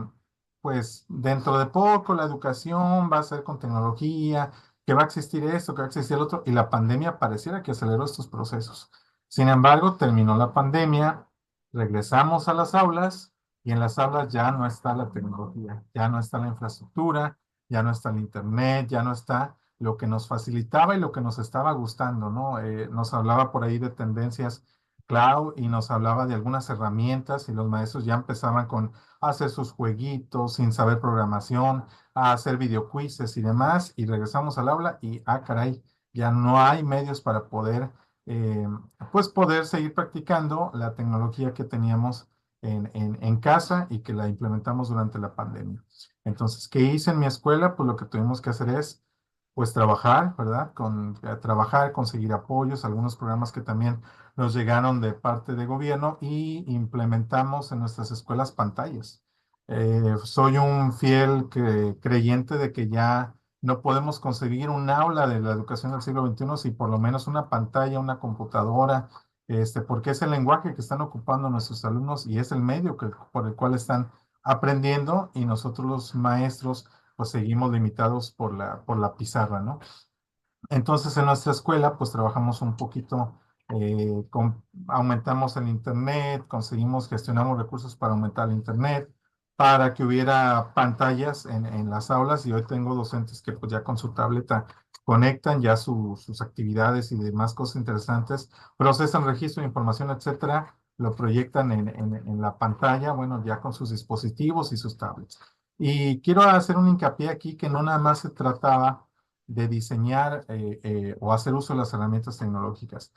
pues dentro de poco la educación va a ser con tecnología, que va a existir esto, que va a existir el otro, y la pandemia pareciera que aceleró estos procesos. Sin embargo, terminó la pandemia, regresamos a las aulas, y en las aulas ya no está la tecnología, ya no está la infraestructura, ya no está el internet, ya no está lo que nos facilitaba y lo que nos estaba gustando, ¿no? Nos hablaba por ahí de tendencias cloud y nos hablaba de algunas herramientas y los maestros ya empezaban con hacer sus jueguitos sin saber programación, a hacer videoquizzes y demás, y regresamos al aula y, caray, ya no hay medios para poder, eh, pues poder seguir practicando la tecnología que teníamos en casa y que la implementamos durante la pandemia. Entonces, ¿qué hice en mi escuela? Pues lo que tuvimos que hacer es, pues trabajar, ¿verdad? Trabajar, conseguir apoyos, algunos programas que también nos llegaron de parte de gobierno y implementamos en nuestras escuelas pantallas. Soy un fiel creyente de que ya no podemos conseguir un aula de la educación del siglo XXI si por lo menos una pantalla, una computadora, porque es el lenguaje que están ocupando nuestros alumnos y es el medio por el cual están aprendiendo, y nosotros los maestros pues seguimos limitados por la pizarra, ¿no? Entonces en nuestra escuela pues trabajamos un poquito, aumentamos el internet, gestionamos recursos para aumentar el internet, para que hubiera pantallas en las aulas, y hoy tengo docentes que pues ya con su tableta conectan ya sus actividades y demás cosas interesantes, procesan registro de información, etcétera, lo proyectan en la pantalla, bueno, ya con sus dispositivos y sus tablets. Y quiero hacer un hincapié aquí que no nada más se trataba de diseñar o hacer uso de las herramientas tecnológicas.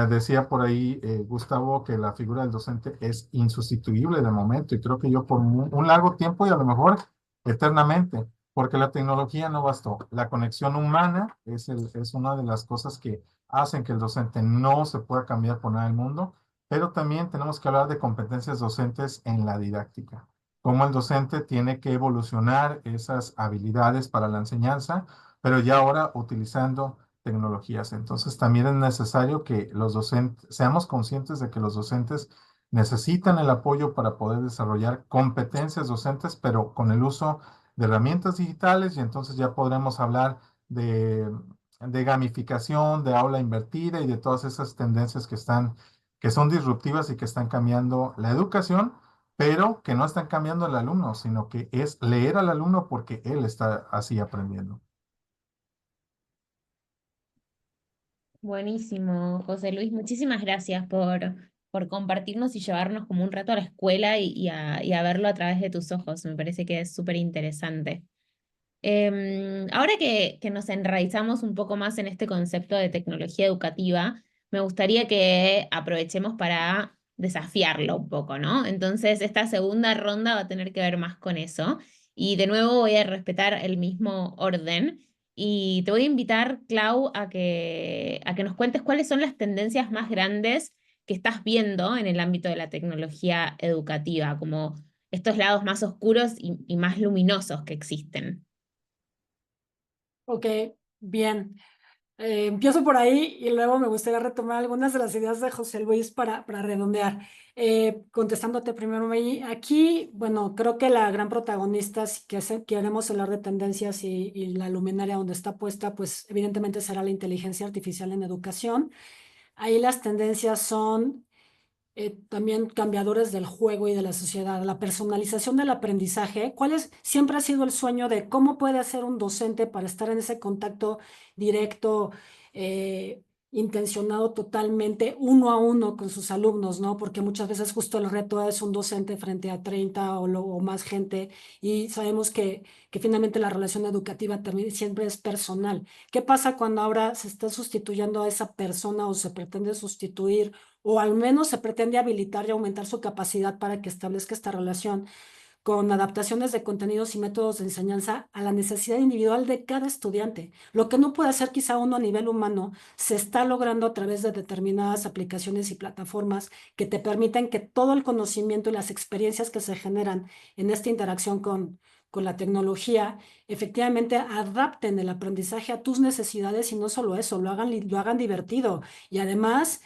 Decía por ahí Gustavo que la figura del docente es insustituible de momento, y creo que yo por un largo tiempo y a lo mejor eternamente porque la tecnología no bastó. La conexión humana es una de las cosas que hacen que el docente no se pueda cambiar por nada del mundo, pero también tenemos que hablar de competencias docentes en la didáctica. Cómo el docente tiene que evolucionar esas habilidades para la enseñanza, pero ya ahora utilizando tecnologías. Entonces también es necesario que los docentes, seamos conscientes de que los docentes necesitan el apoyo para poder desarrollar competencias docentes, pero con el uso de herramientas digitales, y entonces ya podremos hablar de gamificación, de aula invertida y de todas esas tendencias que son disruptivas y que están cambiando la educación, pero que no están cambiando al alumno, sino que es leer al alumno porque él está así aprendiendo. Buenísimo, José Luis. Muchísimas gracias por compartirnos y llevarnos como un rato a la escuela y a verlo a través de tus ojos. Me parece que es súper interesante. Ahora que nos enraizamos un poco más en este concepto de tecnología educativa, me gustaría que aprovechemos para desafiarlo un poco, ¿no? Entonces, esta segunda ronda va a tener que ver más con eso. Y de nuevo voy a respetar el mismo orden. Y te voy a invitar, Clau, a que nos cuentes cuáles son las tendencias más grandes que estás viendo en el ámbito de la tecnología educativa, como estos lados más oscuros y más luminosos que existen. Ok, bien. Empiezo por ahí y luego me gustaría retomar algunas de las ideas de José Luis para redondear. Contestándote primero, May, aquí, bueno, creo que la gran protagonista, si queremos hablar de tendencias y la luminaria donde está puesta, pues evidentemente será la inteligencia artificial en educación. Ahí las tendencias son también cambiadores del juego y de la sociedad, la personalización del aprendizaje. Siempre ha sido el sueño de cómo puede hacer un docente para estar en ese contacto directo, eh, intencionado totalmente uno a uno con sus alumnos, ¿no? Porque muchas veces justo el reto es un docente frente a 30 o más gente y sabemos que finalmente la relación educativa también siempre es personal. ¿Qué pasa cuando ahora se está sustituyendo a esa persona o se pretende sustituir o al menos se pretende habilitar y aumentar su capacidad para que establezca esta relación con adaptaciones de contenidos y métodos de enseñanza a la necesidad individual de cada estudiante? Lo que no puede hacer quizá uno a nivel humano, se está logrando a través de determinadas aplicaciones y plataformas que te permiten que todo el conocimiento y las experiencias que se generan en esta interacción con la tecnología, efectivamente adapten el aprendizaje a tus necesidades y no solo eso, lo hagan divertido y además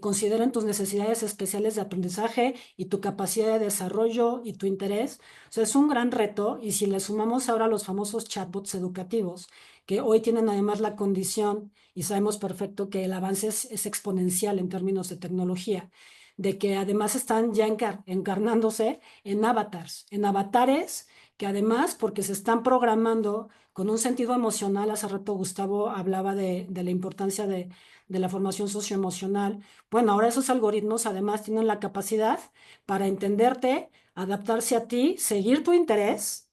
consideren tus necesidades especiales de aprendizaje y tu capacidad de desarrollo y tu interés. O sea, es un gran reto y si le sumamos ahora los famosos chatbots educativos, que hoy tienen además la condición, y sabemos perfecto que el avance es exponencial en términos de tecnología, de que además están ya encarnándose en avatares que además, porque se están programando con un sentido emocional, hace rato Gustavo hablaba de la importancia de la formación socioemocional. Bueno, ahora esos algoritmos además tienen la capacidad para entenderte, adaptarse a ti, seguir tu interés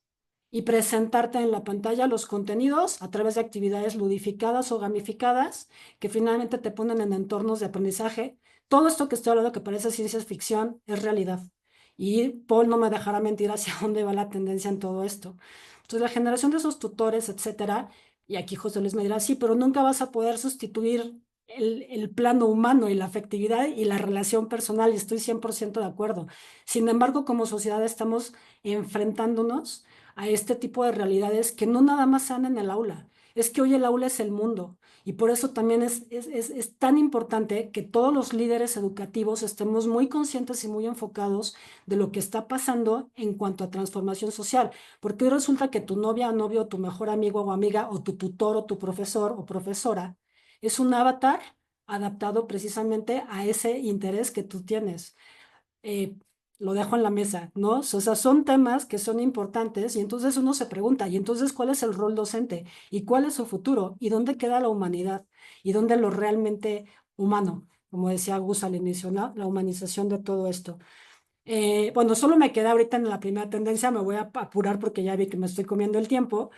y presentarte en la pantalla los contenidos a través de actividades ludificadas o gamificadas que finalmente te ponen en entornos de aprendizaje. Todo esto que estoy hablando que parece ciencia ficción es realidad. Y Paul no me dejará mentir hacia dónde va la tendencia en todo esto. Entonces, la generación de esos tutores, etcétera, y aquí José Luis me dirá, sí, pero nunca vas a poder sustituir el plano humano y la afectividad y la relación personal, y estoy 100% de acuerdo. Sin embargo, como sociedad estamos enfrentándonos a este tipo de realidades que no nada más se dan en el aula. Es que hoy el aula es el mundo y por eso también es tan importante que todos los líderes educativos estemos muy conscientes y muy enfocados de lo que está pasando en cuanto a transformación social, porque hoy resulta que tu novia o novio, tu mejor amigo o amiga, o tu tutor o tu profesor o profesora, es un avatar adaptado precisamente a ese interés que tú tienes. eh, lo dejo en la mesa, ¿no? O sea, son temas que son importantes y entonces uno se pregunta, ¿y entonces cuál es el rol docente? ¿Y cuál es su futuro? ¿Y dónde queda la humanidad? ¿Y dónde lo realmente humano? Como decía Gus al inicio, ¿no? La humanización de todo esto. Bueno, solo me queda ahorita en la primera tendencia, me voy a apurar porque ya vi que me estoy comiendo el tiempo.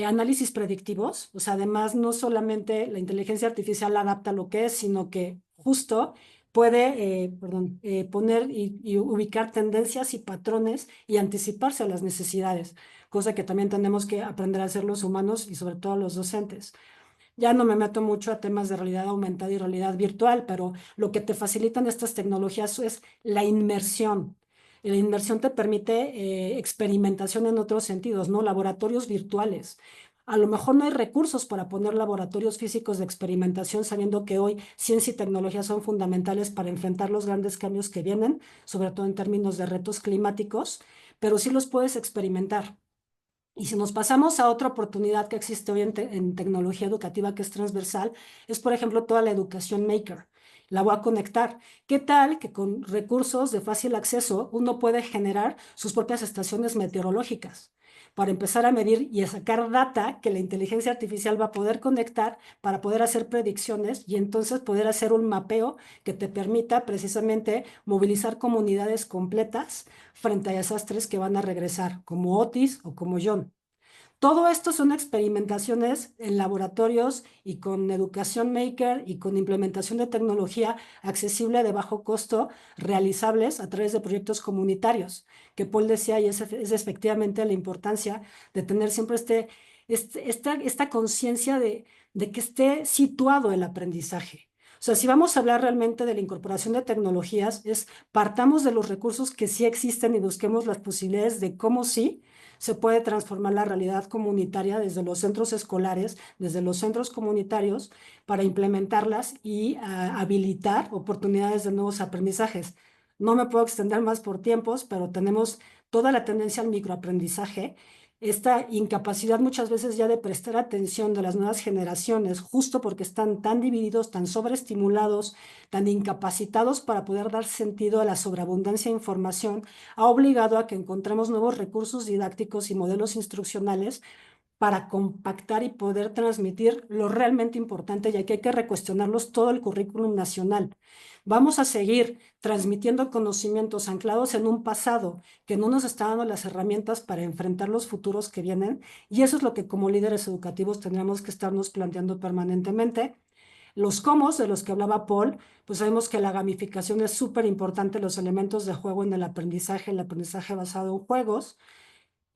Análisis predictivos, o sea, además no solamente la inteligencia artificial adapta lo que es, sino que justo puede poner y ubicar tendencias y patrones y anticiparse a las necesidades, cosa que también tenemos que aprender a hacer los humanos y sobre todo los docentes. Ya no me meto mucho a temas de realidad aumentada y realidad virtual, pero lo que te facilitan estas tecnologías es la inmersión. Y la inmersión te permite experimentación en otros sentidos, ¿no? Laboratorios virtuales. A lo mejor no hay recursos para poner laboratorios físicos de experimentación, sabiendo que hoy ciencia y tecnología son fundamentales para enfrentar los grandes cambios que vienen, sobre todo en términos de retos climáticos, pero sí los puedes experimentar. Y si nos pasamos a otra oportunidad que existe hoy en tecnología educativa que es transversal, es por ejemplo toda la educación maker. La voy a conectar. ¿Qué tal que con recursos de fácil acceso uno puede generar sus propias estaciones meteorológicas para empezar a medir y a sacar data que la inteligencia artificial va a poder conectar para poder hacer predicciones y entonces poder hacer un mapeo que te permita precisamente movilizar comunidades completas frente a desastres que van a regresar, como Otis o como John? Todo esto son experimentaciones en laboratorios y con educación maker y con implementación de tecnología accesible de bajo costo, realizables a través de proyectos comunitarios, que Paul decía, y es efectivamente la importancia de tener siempre esta conciencia de que esté situado el aprendizaje. O sea, si vamos a hablar realmente de la incorporación de tecnologías, partamos de los recursos que sí existen y busquemos las posibilidades de cómo sí se puede transformar la realidad comunitaria desde los centros escolares, desde los centros comunitarios, para implementarlas y habilitar oportunidades de nuevos aprendizajes. No me puedo extender más por tiempos, pero tenemos toda la tendencia al microaprendizaje, esta incapacidad muchas veces ya de prestar atención de las nuevas generaciones, justo porque están tan divididos, tan sobreestimulados, tan incapacitados para poder dar sentido a la sobreabundancia de información, ha obligado a que encontremos nuevos recursos didácticos y modelos instruccionales para compactar y poder transmitir lo realmente importante, ya que hay que recuestionarlos todo el currículum nacional. Vamos a seguir transmitiendo conocimientos anclados en un pasado que no nos está dando las herramientas para enfrentar los futuros que vienen, y eso es lo que como líderes educativos tendríamos que estarnos planteando permanentemente. Los cómo de los que hablaba Paul, pues sabemos que la gamificación es súper importante, los elementos de juego en el aprendizaje basado en juegos.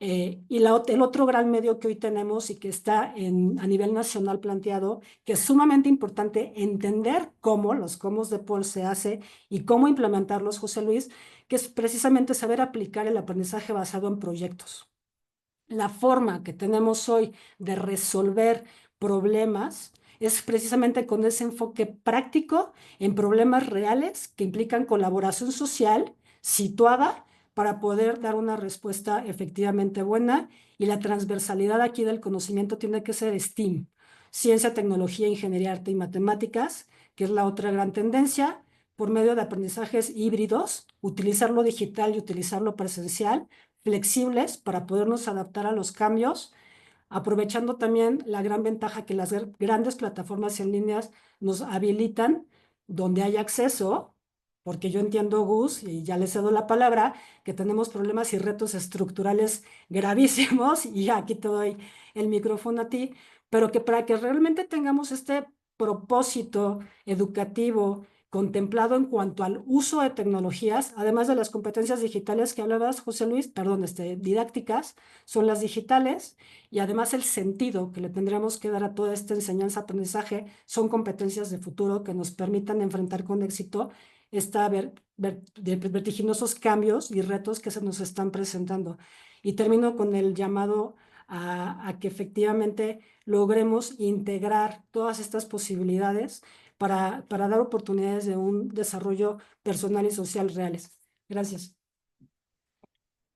Y el otro gran medio que hoy tenemos y que está a nivel nacional planteado, que es sumamente importante entender cómo, los cómo de Paul se hace y cómo implementarlos, José Luis, que es precisamente saber aplicar el aprendizaje basado en proyectos. La forma que tenemos hoy de resolver problemas es precisamente con ese enfoque práctico en problemas reales que implican colaboración social situada para poder dar una respuesta efectivamente buena, y la transversalidad aquí del conocimiento tiene que ser STEAM: ciencia, tecnología, ingeniería, arte y matemáticas, que es la otra gran tendencia, por medio de aprendizajes híbridos, utilizar lo digital y utilizar lo presencial, flexibles para podernos adaptar a los cambios, aprovechando también la gran ventaja que las grandes plataformas en líneas nos habilitan, donde hay acceso, porque yo entiendo, Gus, y ya le cedo la palabra, que tenemos problemas y retos estructurales gravísimos, y ya aquí te doy el micrófono a ti, pero que para que realmente tengamos este propósito educativo contemplado en cuanto al uso de tecnologías, además de las competencias digitales que hablabas, José Luis, perdón, didácticas, son las digitales, y además el sentido que le tendremos que dar a toda esta enseñanza-aprendizaje son competencias de futuro que nos permitan enfrentar con éxito vertiginosos cambios y retos que se nos están presentando. Y termino con el llamado a que efectivamente logremos integrar todas estas posibilidades para dar oportunidades de un desarrollo personal y social reales. Gracias.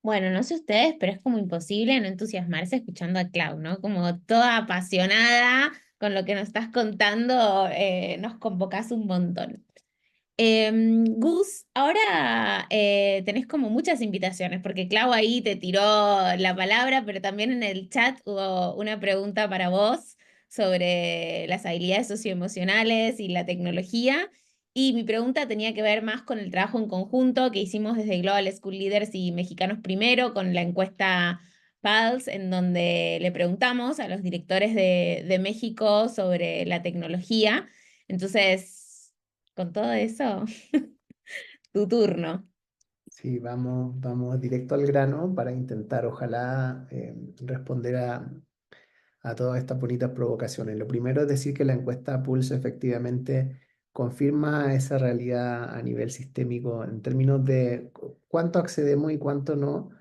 Bueno, no sé ustedes, pero es como imposible no entusiasmarse escuchando a Clau, ¿no? Como toda apasionada con lo que nos estás contando, nos convocás un montón. Gus, ahora tenés como muchas invitaciones, porque Clau ahí te tiró la palabra, pero también en el chat hubo una pregunta para vos sobre las habilidades socioemocionales y la tecnología. Y mi pregunta tenía que ver más con el trabajo en conjunto que hicimos desde Global School Leaders y Mexicanos Primero, con la encuesta Pulse, en donde le preguntamos a los directores de México sobre la tecnología. Entonces, con todo eso, tu turno. Sí, vamos directo al grano para intentar, ojalá, responder a todas estas bonitas provocaciones. Lo primero es decir que la encuesta Pulso efectivamente confirma esa realidad a nivel sistémico en términos de cuánto accedemos y cuánto no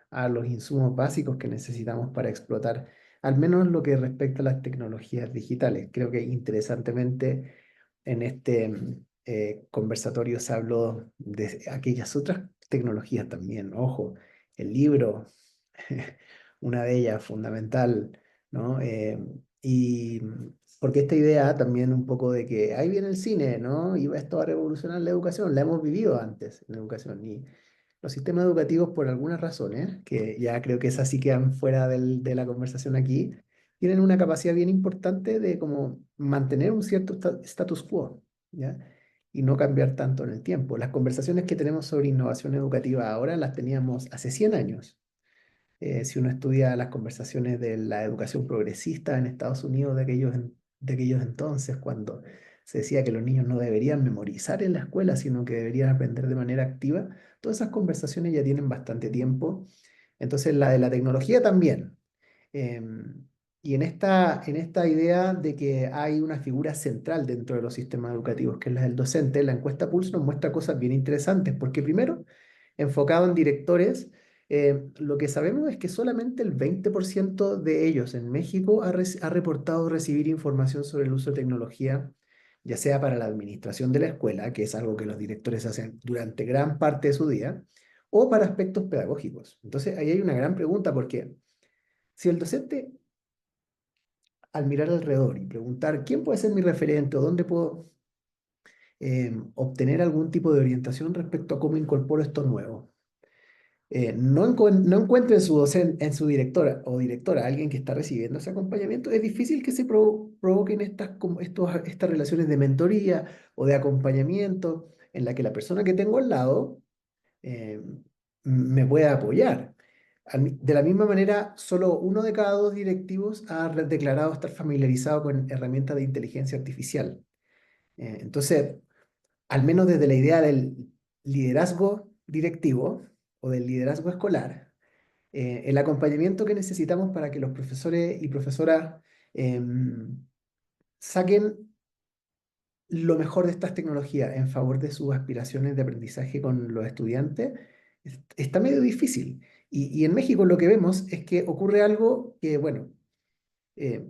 a los insumos básicos que necesitamos para explotar, al menos lo que respecta a las tecnologías digitales. Creo que interesantemente en este conversatorio se habló de aquellas otras tecnologías también. Ojo, el libro, una de ellas fundamental, ¿no? Y porque esta idea también un poco de que ahí viene el cine, ¿no? Y esto va a revolucionar la educación, la hemos vivido antes en la educación. Y los sistemas educativos, por algunas razones, que ya creo que esas sí quedan fuera de la conversación aquí, tienen una capacidad bien importante de como mantener un cierto status quo, ¿ya? Y no cambiar tanto en el tiempo. Las conversaciones que tenemos sobre innovación educativa ahora las teníamos hace 100 años. Si uno estudia las conversaciones de la educación progresista en Estados Unidos de aquellos entonces, cuando se decía que los niños no deberían memorizar en la escuela, sino que deberían aprender de manera activa, todas esas conversaciones ya tienen bastante tiempo. Entonces, la de la tecnología también. Y en esta idea de que hay una figura central dentro de los sistemas educativos, que es la del docente, la encuesta Pulse nos muestra cosas bien interesantes, porque primero, enfocado en directores, lo que sabemos es que solamente el 20% de ellos en México ha reportado recibir información sobre el uso de tecnología, ya sea para la administración de la escuela, que es algo que los directores hacen durante gran parte de su día, o para aspectos pedagógicos. Entonces, ahí hay una gran pregunta, porque si el docente, al mirar alrededor y preguntar quién puede ser mi referente o dónde puedo obtener algún tipo de orientación respecto a cómo incorporo esto nuevo, no encuentre en su docente, en su directora o directora alguien que está recibiendo ese acompañamiento, es difícil que se provoquen estas relaciones de mentoría o de acompañamiento en la que la persona que tengo al lado eh, me pueda apoyar. De la misma manera, solo uno de cada dos directivos ha declarado estar familiarizado con herramientas de inteligencia artificial. Entonces, al menos desde la idea del liderazgo directivo o del liderazgo escolar, el acompañamiento que necesitamos para que los profesores y profesoras saquen lo mejor de estas tecnologías en favor de sus aspiraciones de aprendizaje con los estudiantes está medio difícil. Y en México lo que vemos es que ocurre algo que, bueno,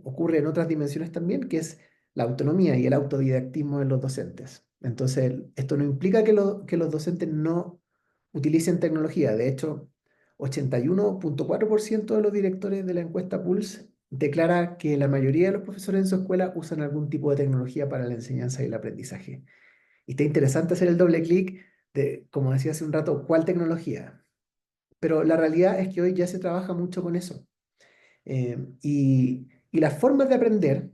ocurre en otras dimensiones también, que es la autonomía y el autodidactismo de los docentes. Entonces, esto no implica que los docentes no utilicen tecnología. De hecho, 81,4% de los directores de la encuesta Pulse declara que la mayoría de los profesores en su escuela usan algún tipo de tecnología para la enseñanza y el aprendizaje. Y está interesante hacer el doble clic de, como decía hace un rato, ¿cuál tecnología? Pero la realidad es que hoy ya se trabaja mucho con eso. Y las formas de aprender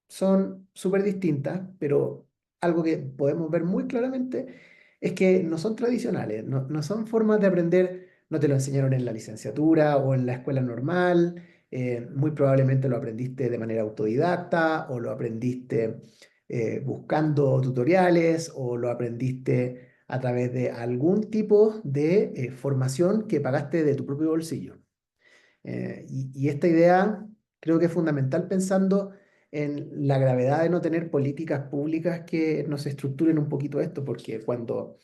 son súper distintas, pero algo que podemos ver muy claramente es que no son tradicionales, no son formas de aprender, no te lo enseñaron en la licenciatura o en la escuela normal, muy probablemente lo aprendiste de manera autodidacta o lo aprendiste buscando tutoriales o lo aprendiste a través de algún tipo de formación que pagaste de tu propio bolsillo. Y esta idea creo que es fundamental pensando en la gravedad de no tener políticas públicas que nos estructuren un poquito esto, porque cuando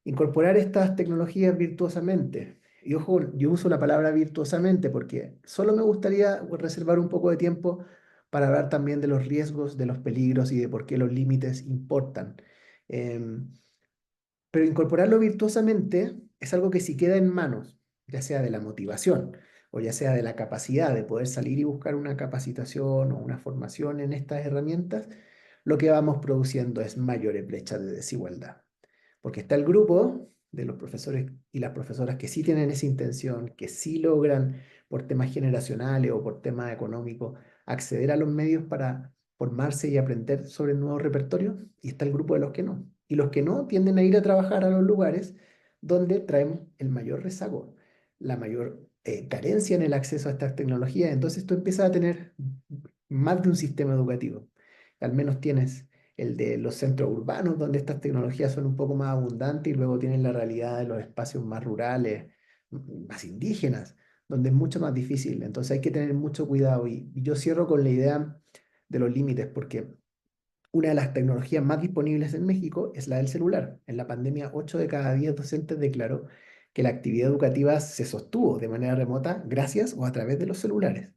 incorporar estas tecnologías virtuosamente, y ojo, yo uso la palabra virtuosamente porque solo me gustaría reservar un poco de tiempo para hablar también de los riesgos, de los peligros y de por qué los límites importan. Em, pero incorporarlo virtuosamente es algo que si queda en manos, ya sea de la motivación o ya sea de la capacidad de poder salir y buscar una capacitación o una formación en estas herramientas, lo que vamos produciendo es mayores brechas de desigualdad. Porque está el grupo de los profesores y las profesoras que sí tienen esa intención, que sí logran por temas generacionales o por temas económicos acceder a los medios para formarse y aprender sobre el nuevo repertorio, y está el grupo de los que no. Y los que no tienden a ir a trabajar a los lugares donde traen el mayor rezago, la mayor carencia en el acceso a estas tecnologías. Entonces tú empiezas a tener más de un sistema educativo. Al menos tienes el de los centros urbanos, donde estas tecnologías son un poco más abundantes, y luego tienen la realidad de los espacios más rurales, más indígenas, donde es mucho más difícil. Entonces hay que tener mucho cuidado. Y yo cierro con la idea de los límites, porque una de las tecnologías más disponibles en México es la del celular. En la pandemia, 8 de cada 10 docentes declaró que la actividad educativa se sostuvo de manera remota gracias o a través de los celulares.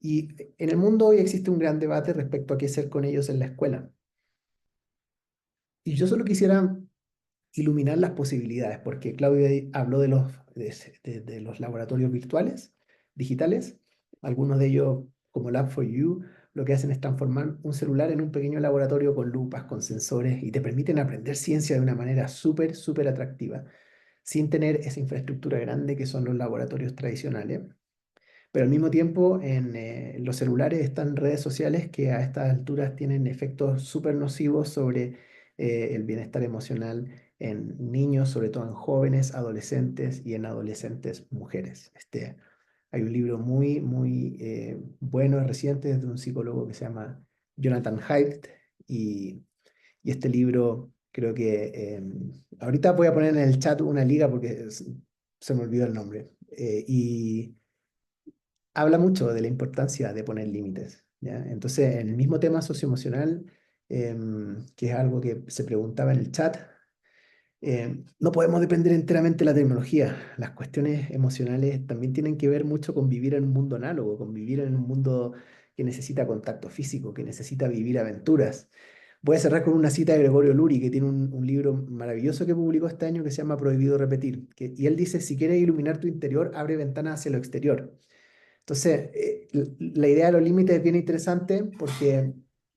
Y en el mundo hoy existe un gran debate respecto a qué hacer con ellos en la escuela. Y yo solo quisiera iluminar las posibilidades, porque Claudia ahí habló de los laboratorios virtuales, digitales. Algunos de ellos, como Lab4U, lo que hacen es transformar un celular en un pequeño laboratorio con lupas, con sensores, y te permiten aprender ciencia de una manera súper, súper atractiva, sin tener esa infraestructura grande que son los laboratorios tradicionales. Pero al mismo tiempo, en los celulares están redes sociales que a estas alturas tienen efectos súper nocivos sobre el bienestar emocional en niños, sobre todo en jóvenes, adolescentes y en adolescentes mujeres. Hay un libro muy, muy bueno, reciente, de un psicólogo que se llama Jonathan Haidt, y este libro creo que ahorita voy a poner en el chat una liga porque se me olvidó el nombre. Y habla mucho de la importancia de poner límites, ¿ya? Entonces, en el mismo tema socioemocional, que es algo que se preguntaba en el chat, no podemos depender enteramente de la tecnología. Las cuestiones emocionales también tienen que ver mucho con vivir en un mundo análogo, con vivir en un mundo que necesita contacto físico, que necesita vivir aventuras. Voy a cerrar con una cita de Gregorio Luri, que tiene un libro maravilloso que publicó este año que se llama Prohibido Repetir. Y él dice, si quieres iluminar tu interior, abre ventanas hacia lo exterior. Entonces, la idea de los límites es bien interesante porque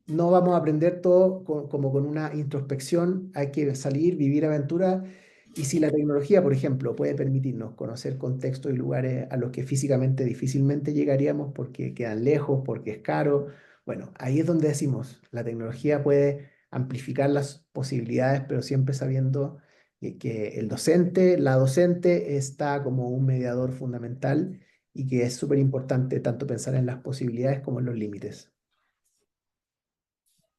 no vamos a aprender todo como con una introspección, hay que salir, vivir aventuras, y si la tecnología, por ejemplo, puede permitirnos conocer contextos y lugares a los que físicamente difícilmente llegaríamos porque quedan lejos, porque es caro, bueno, ahí es donde decimos, la tecnología puede amplificar las posibilidades, pero siempre sabiendo que el docente, la docente está como un mediador fundamental, y que es súper importante tanto pensar en las posibilidades como en los límites.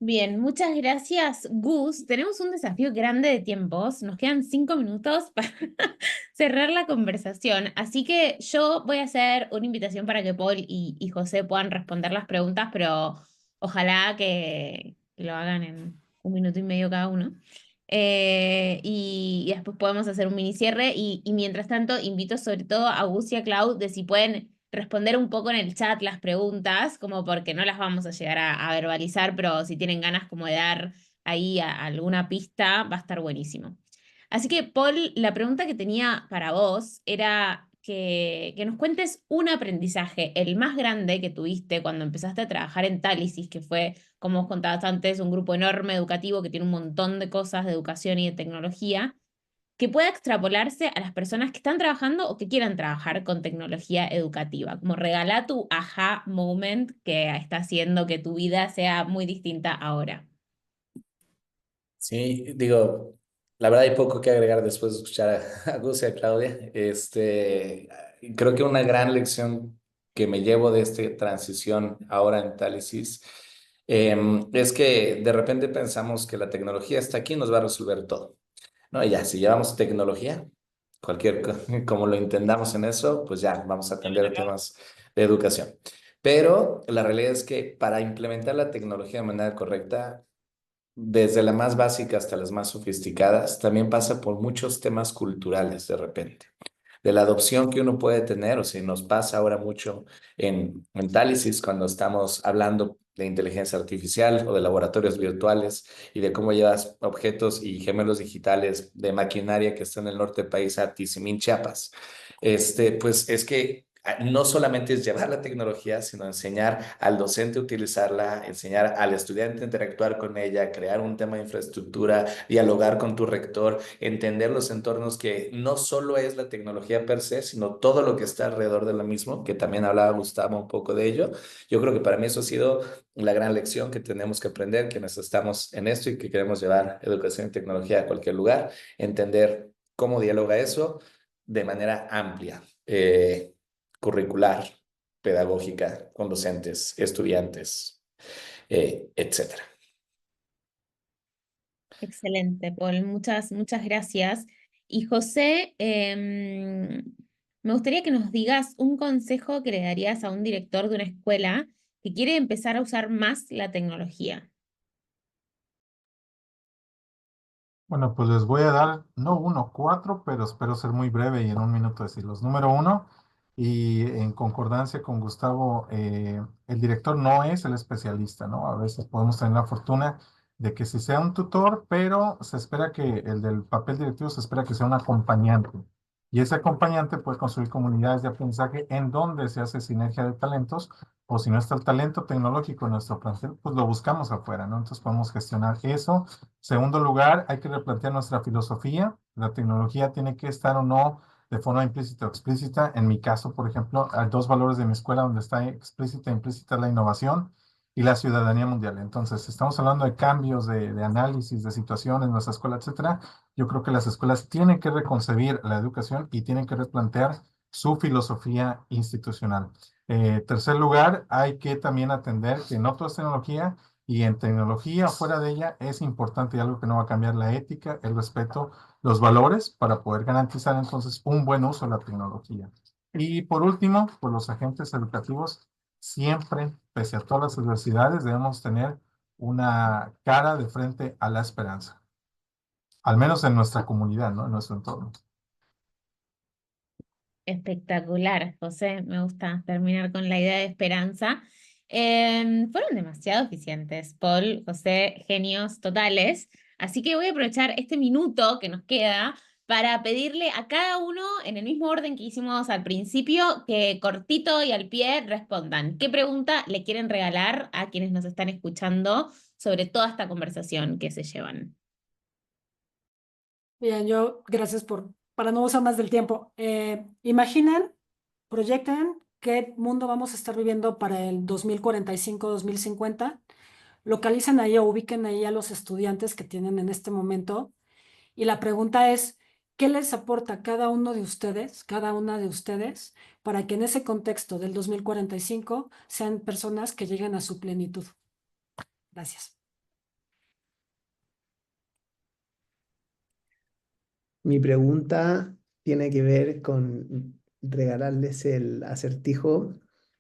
Bien, muchas gracias, Gus. Tenemos un desafío grande de tiempos. Nos quedan 5 minutos para cerrar la conversación. Así que yo voy a hacer una invitación para que Paul y José puedan responder las preguntas, pero ojalá que lo hagan en 1 minuto y medio cada uno. Y después podemos hacer un mini cierre. Y mientras tanto, invito sobre todo a Gus y a Clau de si pueden responder un poco en el chat las preguntas, como porque no las vamos a llegar a verbalizar, pero si tienen ganas como de dar ahí alguna pista, va a estar buenísimo. Así que, Paul, la pregunta que tenía para vos era que nos cuentes un aprendizaje, el más grande que tuviste cuando empezaste a trabajar en Tálisis, que fue, como vos contabas antes, un grupo enorme educativo que tiene un montón de cosas de educación y de tecnología, que pueda extrapolarse a las personas que están trabajando o que quieran trabajar con tecnología educativa. Como regala tu aha moment que está haciendo que tu vida sea muy distinta ahora. Sí, digo, la verdad hay poco que agregar después de escuchar a Gus y a Claudia. Creo que una gran lección que me llevo de esta transición ahora en Tálisis es que de repente pensamos que la tecnología está aquí y nos va a resolver todo, ¿no? Y ya, si llevamos tecnología, como lo entendamos en eso, pues ya vamos a atender temas de educación. Pero la realidad es que para implementar la tecnología de manera correcta, desde la más básica hasta las más sofisticadas, también pasa por muchos temas culturales de repente. De la adopción que uno puede tener, o sea, nos pasa ahora mucho en Tálisis cuando estamos hablando de inteligencia artificial o de laboratorios virtuales y de cómo llevas objetos y gemelos digitales de maquinaria que está en el norte del país a Tizimín, Chiapas. Pues es que no solamente es llevar la tecnología, sino enseñar al docente a utilizarla, enseñar al estudiante a interactuar con ella, crear un tema de infraestructura, dialogar con tu rector, entender los entornos que no solo es la tecnología per se, sino todo lo que está alrededor de la misma, que también hablaba Gustavo un poco de ello. Yo creo que para mí eso ha sido la gran lección que tenemos que aprender, quienes estamos en esto y que queremos llevar educación y tecnología a cualquier lugar, entender cómo dialoga eso de manera amplia. Curricular, pedagógica, con docentes, estudiantes, etcétera. Excelente, Paul. Muchas gracias. Y José, me gustaría que nos digas un consejo que le darías a un director de una escuela que quiere empezar a usar más la tecnología. Bueno, pues les voy a dar, no uno, cuatro, pero espero ser muy breve y en un minuto decirlos. Número uno, y en concordancia con Gustavo, el director no es el especialista, ¿no? A veces podemos tener la fortuna de que si sea un tutor, pero se espera que el del papel directivo se espera que sea un acompañante. Y ese acompañante puede construir comunidades de aprendizaje en donde se hace sinergia de talentos, o si no está el talento tecnológico en nuestro plantel, pues lo buscamos afuera, ¿no? Entonces podemos gestionar eso. Segundo lugar, hay que replantear nuestra filosofía. La tecnología tiene que estar o no de forma implícita o explícita. En mi caso, por ejemplo, hay dos valores de mi escuela donde está explícita e implícita la innovación y la ciudadanía mundial. Entonces, estamos hablando de cambios, de análisis, de situaciones en nuestra escuela, etcétera. Yo creo que las escuelas tienen que reconcebir la educación y tienen que replantear su filosofía institucional. Tercer lugar, hay que también atender que no todo es tecnología y en tecnología, fuera de ella, es importante y algo que no va a cambiar la ética, el respeto, los valores para poder garantizar entonces un buen uso de la tecnología. Y por último, pues los agentes educativos siempre, pese a todas las adversidades, debemos tener una cara de frente a la esperanza, al menos en nuestra comunidad, ¿no? En nuestro entorno. Espectacular, José. Me gusta terminar con la idea de esperanza. Fueron demasiado eficientes, Paul, José, genios totales. Así que voy a aprovechar este minuto que nos queda para pedirle a cada uno, en el mismo orden que hicimos al principio, que cortito y al pie respondan. ¿Qué pregunta le quieren regalar a quienes nos están escuchando sobre toda esta conversación que se llevan? Bien, gracias para no usar más del tiempo. Imaginen, proyecten qué mundo vamos a estar viviendo para el 2045, 2050. Localicen ahí o ubiquen ahí a los estudiantes que tienen en este momento. Y la pregunta es, ¿qué les aporta cada uno de ustedes, cada una de ustedes, para que en ese contexto del 2045 sean personas que lleguen a su plenitud? Gracias. Mi pregunta tiene que ver con regalarles el acertijo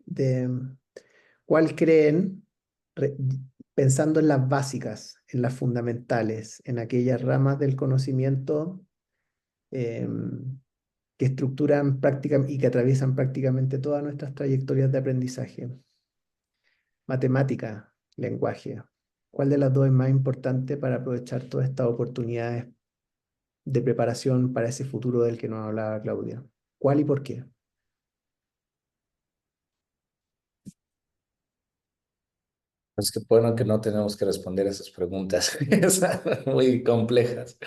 de cuál creen, re- pensando en las básicas, en las fundamentales, en aquellas ramas del conocimiento que estructuran y que atraviesan prácticamente todas nuestras trayectorias de aprendizaje. Matemática, lenguaje. ¿Cuál de las dos es más importante para aprovechar todas estas oportunidades de preparación para ese futuro del que nos hablaba Claudia? ¿Cuál y por qué? Es que bueno que no tenemos que responder esas preguntas, son muy complejas.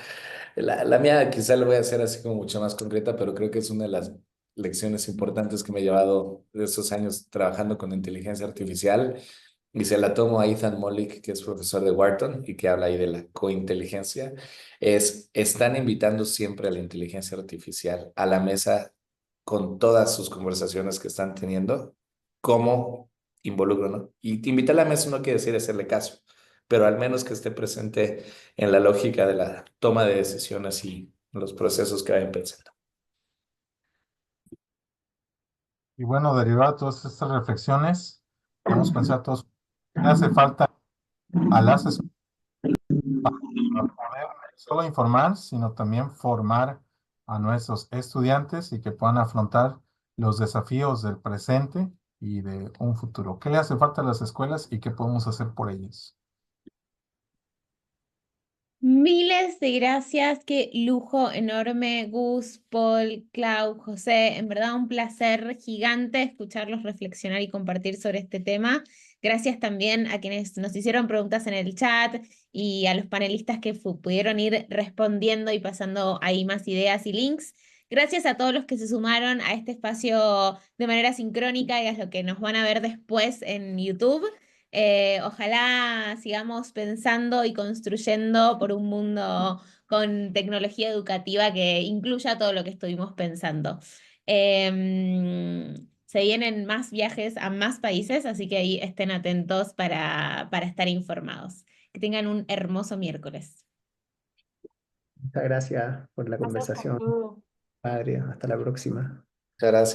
La mía quizá la voy a hacer así como mucho más concreta, pero creo que es una de las lecciones importantes que me he llevado de estos años trabajando con inteligencia artificial y se la tomo a Ethan Mollick, que es profesor de Wharton y que habla ahí de la cointeligencia. Están invitando siempre a la inteligencia artificial a la mesa con todas sus conversaciones que están teniendo, como involucro, ¿no? Y invitar a la mesa no quiere decir hacerle caso, pero al menos que esté presente en la lógica de la toma de decisiones y los procesos que vayan pensando. Y bueno, derivado de todas estas reflexiones, vamos a pensar todos, ¿qué hace falta a las escuelas para poder no solo informar, sino también formar a nuestros estudiantes y que puedan afrontar los desafíos del presente y de un futuro? ¿Qué le hace falta a las escuelas y qué podemos hacer por ellas? Miles de gracias, qué lujo enorme, Gus, Paul, Clau, José, en verdad un placer gigante escucharlos reflexionar y compartir sobre este tema. Gracias también a quienes nos hicieron preguntas en el chat y a los panelistas que pudieron ir respondiendo y pasando ahí más ideas y links. Gracias a todos los que se sumaron a este espacio de manera sincrónica y a lo que nos van a ver después en YouTube. Ojalá sigamos pensando y construyendo por un mundo con tecnología educativa que incluya todo lo que estuvimos pensando. Se vienen más viajes a más países, así que ahí estén atentos para estar informados. Que tengan un hermoso miércoles. Muchas gracias por la Gracias por conversación, todo. padre. Hasta la próxima. Muchas gracias.